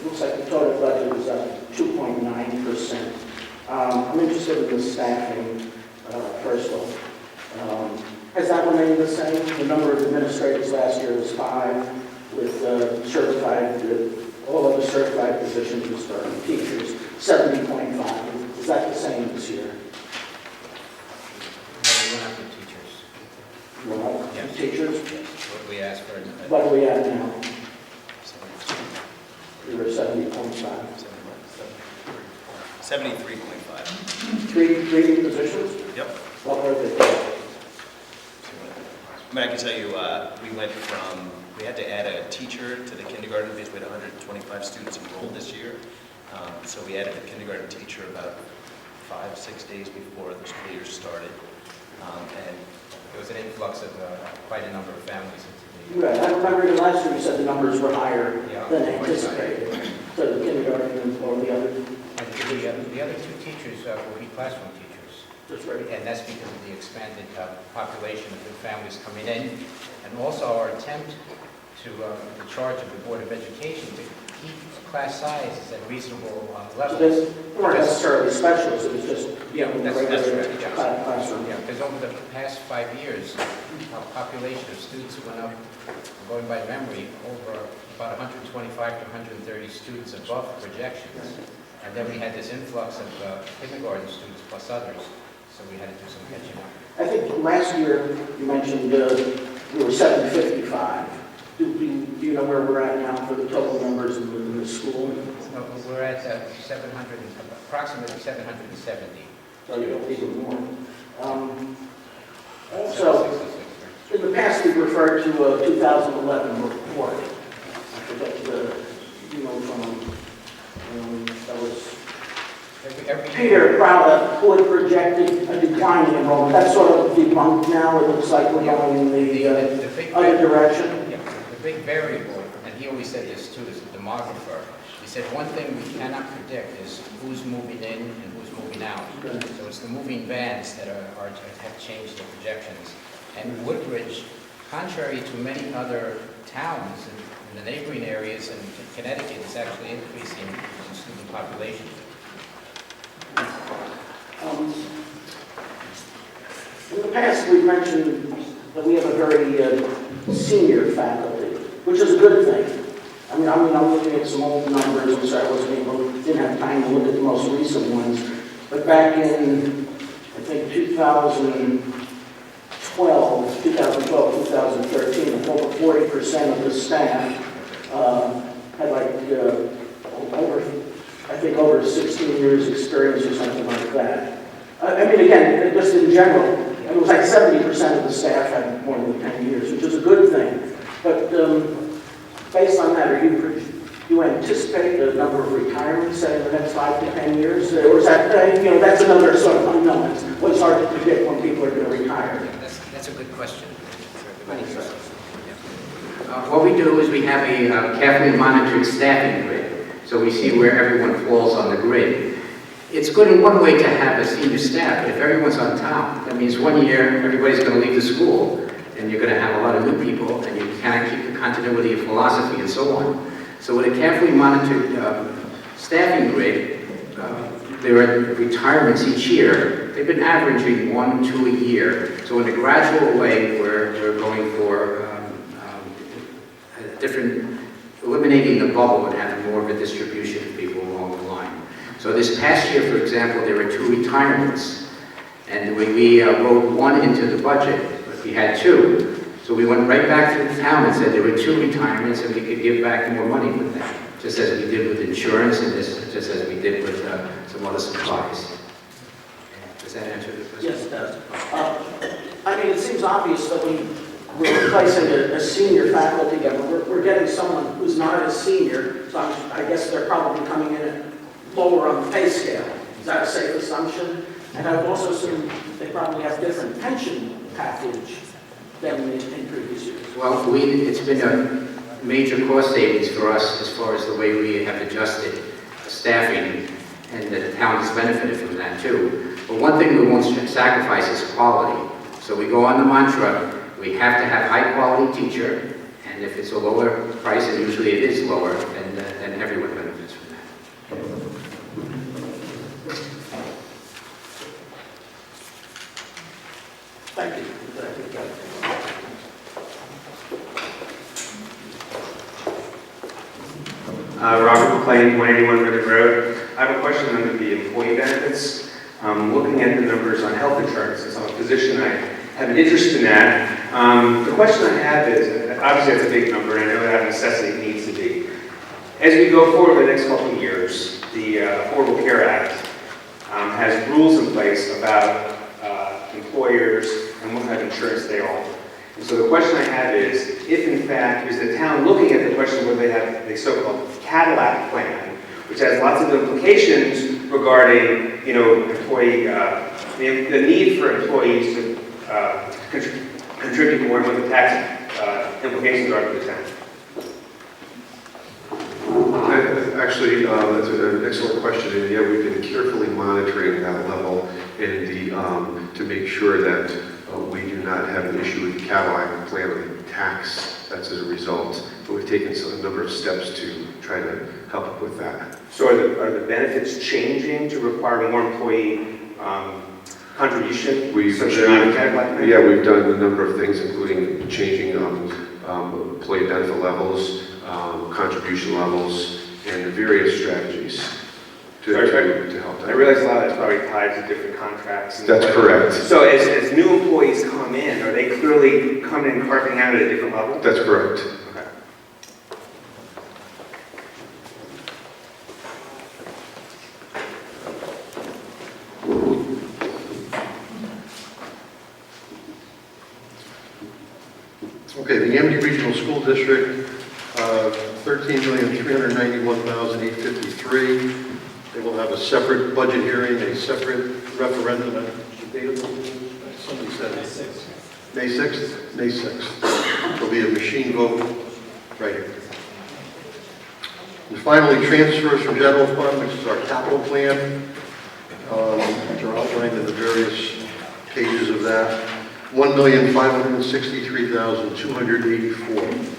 looks like the total budget is up 2.9%. I'm interested in the staffing, first off. Has that remained the same? The number of administrators last year was 5, with certified, all of the certified positions was teachers, 70.5. Is that the same this year? Well, teachers? What we asked for. What do we have now? We were 70.5. 73.5. Three positions? Yep. What were they? I mean, I can tell you, we had to add a teacher to the kindergarten because we had 125 students enrolled this year. So we added a kindergarten teacher about 5-6 days before the school year started. And it was an influx of quite a number of families into the... Right, I remember the last year you said the numbers were higher Yeah. than anticipated. So the kindergarten or the other... The other 2 teachers will be classroom teachers. That's right. And that's because of the expanded population of new families coming in. And also our attempt to, the charge of the Board of Education to keep class sizes at reasonable So levels. they weren't necessarily specialists, it was just That's regular right, yeah. classroom. Yeah, because over the past 5 years, our population of students went up, going by memory, over about 125 to 130 students above projections. And then we had this influx of kindergarten students plus others, so we had to do some catching up. I think last year you mentioned we were 755. Do you know where we're at now for the total numbers in the school? No, we're at approximately 770. So you don't need more. Also, in the past we've referred to a 2011 report. I forget from that was Peter Crowder, who had projected a decline in enrollment. That's sort of debunked now. It looks like we're going in the other direction. Yeah, the big variable, and he always said this too as a demographer, he said one thing we cannot predict is who's moving in and who's moving out. So it's the moving vans that have changed the projections. And Woodbridge, contrary to many other towns in the neighboring areas in Connecticut, is actually increasing in student population. In the past, we've mentioned that we have a very senior faculty, which is a good thing. I'm looking at some old numbers, which I didn't have time to look at the most recent ones. But back in, I think, 2012, 2013, over 40% of the staff had over 16 years experience or something like that. Again, just in general, it was like 70% of the staff had more than 10 years, which is a good thing. But based on that, do you anticipate the number of retirements in the next 5 to 10 years? Or is that, that's another sort of unknown. Well, it's hard to predict when people are going to retire. That's a good question. What we do is we have a carefully monitored staffing grid, so we see where everyone falls on the grid. It's good in one way to have a senior staff, but if everyone's on top, that means 1 year everybody's going to leave the school, and you're going to have a lot of new people, and you cannot keep the continuity of philosophy and so on. So with a carefully monitored staffing grid, there are retirements each year. They've been averaging 1, 2 a year. So in a gradual way, we're going for eliminating the bubble and having more of a distribution of people along the line. So this past year, for example, there were 2 retirements. And when we wrote 1 into the budget, but we had 2. So we went right back to the town and said there were 2 retirements and we could give back more money with that, just as we did with insurance and just as we did with some other supplies. Does that answer the question? Yes, it does. It seems obvious that we're replacing a senior faculty, but we're getting someone who's not a senior, so I guess they're probably coming in at lower on the pay scale. Is that a safe assumption? And I would also assume they probably have different pension package than in previous years. Well, it's been a major cost savings for us as far as the way we have adjusted staffing, and the town has benefited from that too. But one thing we won't sacrifice is quality. So we go on the mantra, we have to have high quality teacher, and if it's a lower price, and usually it is lower, then everyone benefits from that. Thank you. Robert McLean, 181 River Road. I have a question under the employee benefits. Looking at the numbers on health insurance, as I'm a physician, I have an interest in that. The question I have is, obviously that's a big number, and I know that necessity needs to be. As we go forward over the next couple of years, the Affordable Care Act has rules in place about employers and what kind of insurance they offer. And so the question I have is, if in fact, is the town looking at the question whether they have the so-called Cadillac plan, which has lots of implications regarding, employee, the need for employees to contribute more and what the tax implications are for the town. Actually, that's an excellent question, and yeah, we've been carefully monitoring that level and to make sure that we do not have an issue with the Cadillac plan of tax that's as a result. But we've taken a number of steps to try to help with that. So are the benefits changing to require more employee contribution? Yeah, we've done a number of things, including changing employee benefit levels, contribution levels, and various strategies to help them. I realize a lot of that's probably tied to different contracts. That's correct. So as new employees come in, are they clearly coming in carving out at a different level? That's correct. Okay. Okay, the Amity Regional School District, $13,391,853. They will have a separate budget hearing, a separate referendum. The date of the somebody said May 6th. May 6th? May 6th. There'll be a machine vote right here. And finally, transfers from general fund, which is our capital plan, which are outlined in the various pages of that. $1,563,284.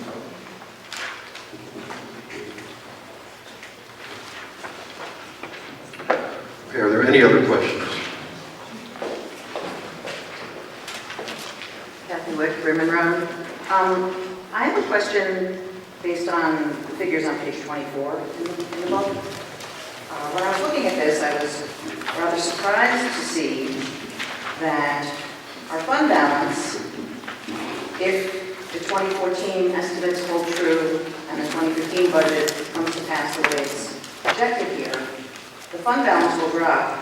Okay, are there any other questions? Kathy Wick, Rimmon Road. I have a question based on figures on page 24 in the book. When I was looking at this, I was rather surprised to see that our fund balance, if the 2014 estimates hold true and the 2015 budget comes to pass the way it's projected here, the fund balance will drop.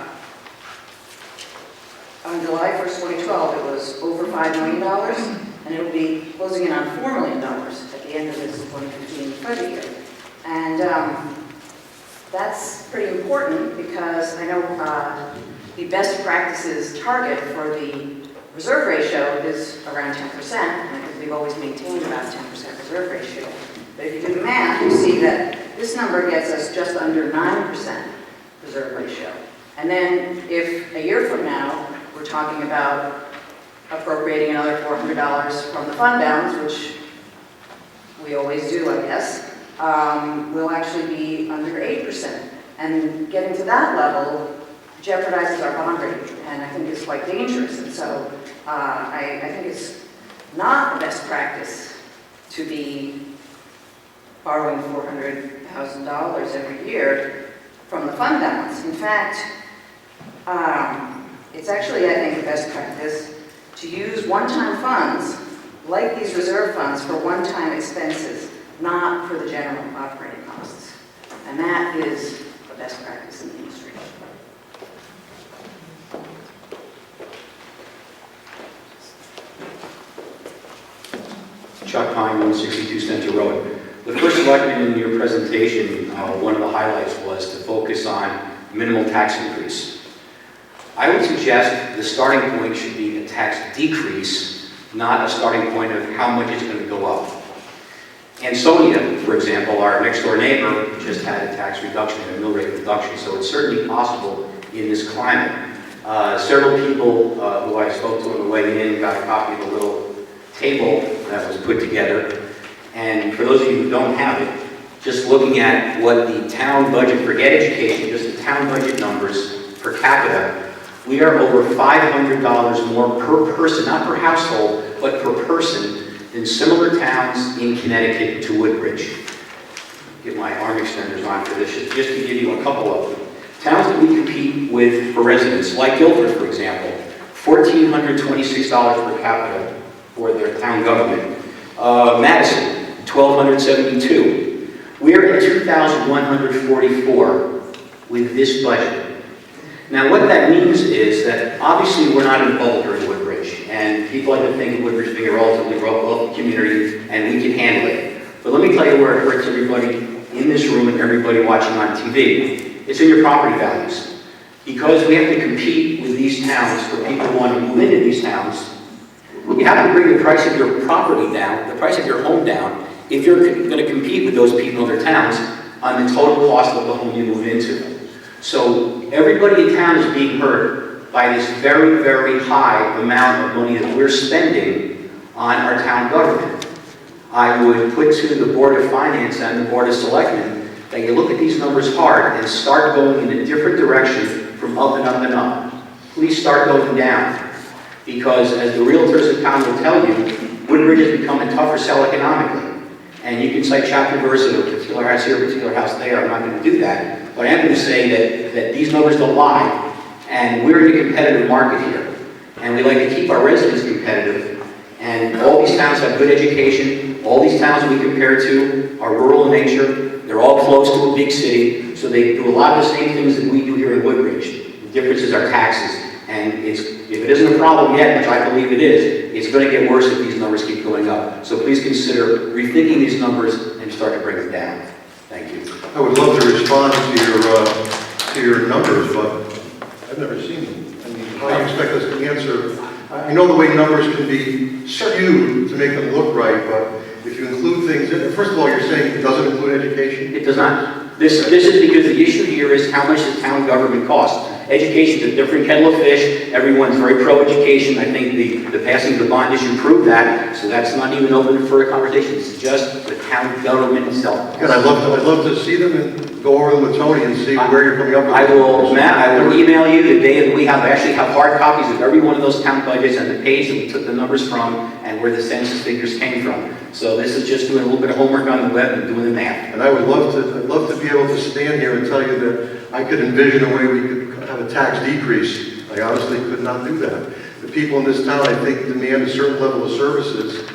On July 1st, 2012, it was over $5 million, and it will be closing in on $4 million at the end of this 2015 budget year. And that's pretty important because I know the best practices target for the reserve ratio is around 10%, because we've always maintained about a 10% reserve ratio. But if you do the math, you see that this number gets us just under 9% reserve ratio. And then if a year from now, we're talking about appropriating another $400 from the fund balance, which we always do, I guess, we'll actually be under 8%. And getting to that level jeopardizes our bond rating, and I think it's quite dangerous. And so I think it's not the best practice to be borrowing $400,000 every year from the fund balance. In fact, it's actually, I think, the best practice to use one-time funds, like these reserve funds, for one-time expenses, not for the general operating costs. And that is the best practice in the industry. Chuck Pine, 162 Center Road. The first selectman in your presentation, one of the highlights was to focus on minimal tax increase. I would suggest the starting point should be a tax decrease, not a starting point of how much it's going to go up. And Sonia, for example, our next door neighbor, just had a tax reduction, a mill rate reduction, so it's certainly possible in this climate. Several people who I spoke to on the way in got a copy of the little table that was put together. And for those of you who don't have it, just looking at what the town budget for ed education, just the town budget numbers per capita, we are over $500 more per person, not per household, but per person, than similar towns in Connecticut to Woodbridge. Get my arm extenders on for this, just to give you a couple of them. Towns that we compete with for residents, like Guilford, for example, $1,426 per capita for their town government. Madison, $1,272. We're at $2,144 with this budget. Now, what that means is that obviously we're not in a bubble here in Woodbridge, and people like to think of Woodbridge being a relatively wealthy community, and we can handle it. But let me tell you where it hurts everybody in this room and everybody watching on TV. It's in your property values. Because we have to compete with these towns for people who want to move into these towns, you have to bring the price of your property down, the price of your home down, if you're going to compete with those people in other towns on the total cost of the home you move into. So everybody in town is being hurt by this very, very high amount of money that we're spending on our town government. I would put to the Board of Finance and the Board of Selectmen that you look at these numbers hard and start going in a different direction from up and up and up. Please start going down. Because as the realtors in town will tell you, Woodbridge is becoming tougher sell economically. And you can cite chapter and verse of a particular house here, a particular house there. I'm not going to do that. But I am going to say that these numbers don't lie. And we're in a competitive market here. And we like to keep our residents competitive. And all these towns have good education. All these towns we compare to are rural in nature. They're all close to a big city. So they do a lot of the same things that we do here in Woodbridge. The difference is our taxes. And if it isn't a problem yet, which I believe it is, it's going to get worse if these numbers keep going up. So please consider rethinking these numbers and start to bring them down. Thank you. I would love to respond to your numbers, but I've never seen them. I mean, how do you expect us to answer? I know the way numbers can be skewed to make them look right, but if you include things, first of all, you're saying it doesn't include education? It does not. This is because the issue here is how much the town government costs. Education's a different kettle of fish. Everyone's very pro-education. I think the passing of the bond issue proved that, so that's not even open for a conversation. It's just the town government itself. Good, I'd love to see them and go over them with Tony and see where you're coming up with. I will email you the day that we actually have hard copies of every one of those town budgets and the page that we took the numbers from and where the census figures came from. So this is just doing a little bit of homework on the web and doing the math. And I'd love to be able to stand here and tell you that I could envision a way we could have a tax decrease. I honestly could not do that. The people in this town, I think, demand a certain level of services,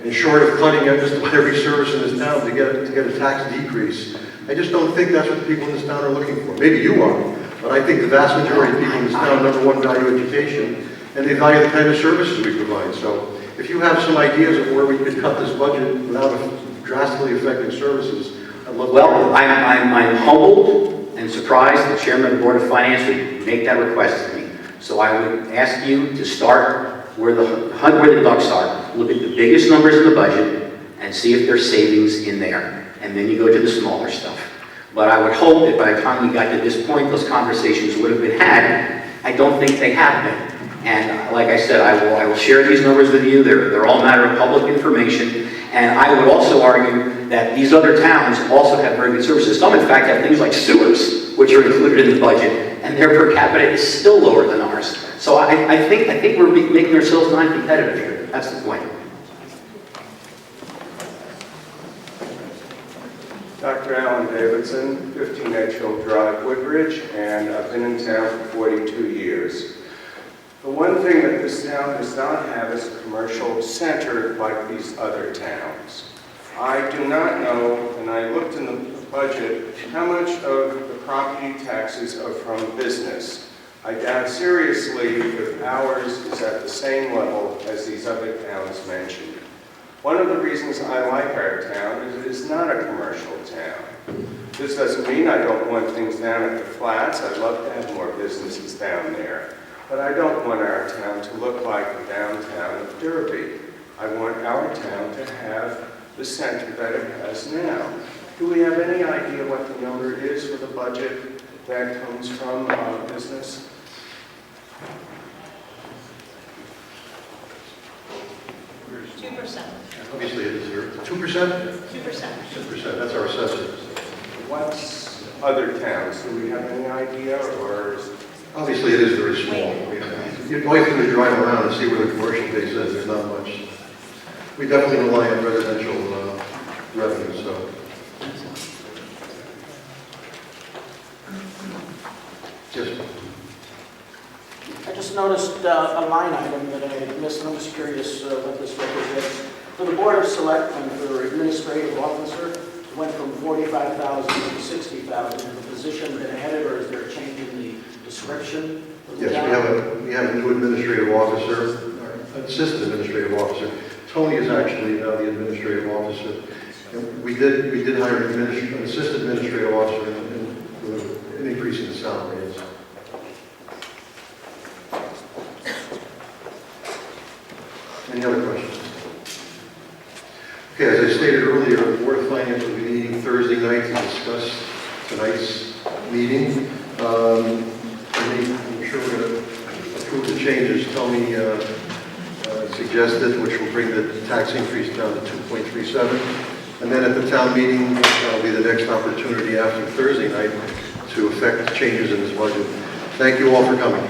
and short of cutting just about every service in this town to get a tax decrease, I just don't think that's what the people in this town are looking for. Maybe you are, but I think the vast majority of people in this town, number one, value education, and they value the kind of services we provide. So if you have some ideas of where we could cut this budget without drastically affecting services, I'd love to. Well, I'm humbled and surprised the chairman of the Board of Finance would make that request to me. So I would ask you to start where the ducks are. Look at the biggest numbers in the budget and see if there's savings in there. And then you go to the smaller stuff. But I would hope that by the time we got to this point, those conversations would have been had. I don't think they have been. And like I said, I will share these numbers with you. They're all matter of public information. And I would also argue that these other towns also have very good services. Some, in fact, have things like sewers, which are included in the budget, and their per capita is still lower than ours. So I think we're making ourselves non-competitive here. That's the point. Dr. Alan Davidson, 15 Edgehill Drive, Woodbridge, and I've been in town for 42 years. The one thing that this town does not have is a commercial center like these other towns. I do not know, and I looked in the budget, how much of the property taxes are from business. I doubt seriously if ours is at the same level as these other towns mentioned. One of the reasons I like our town is it is not a commercial town. This doesn't mean I don't want things down at the flats. I'd love to have more businesses down there. But I don't want our town to look like the downtown of Derby. I want our town to have the center that it has now. Do we have any idea what the number is for the budget that comes from business? Obviously, it is there. 2%? 2%. 2%, that's our assessment. What's other towns? Do we have any idea, or is... Obviously, it is very small. All you have to do is drive around and see where the commercial base is. There's not much. We definitely rely on residential revenue, so. Yes. I just noticed a line item that I missed, and I'm just curious what this represents. For the Board of Selectmen, for administrative officer, it went from $45,000 to $60,000. The position been added, or is there a change in the description? Yes, we have a new administrative officer, or assistant administrative officer. Tony is actually now the administrative officer. And we did hire an assistant administrative officer and an increase in the salary. Any other questions? Okay, as I stated earlier, the Board of Finance will be meeting Thursday night to discuss tonight's meeting. I'm sure we're going to approve the changes Tony suggested, which will bring the tax increase down to 2.37. And then at the town meeting, that'll be the next opportunity after Thursday night to affect changes in this budget. Thank you all for coming.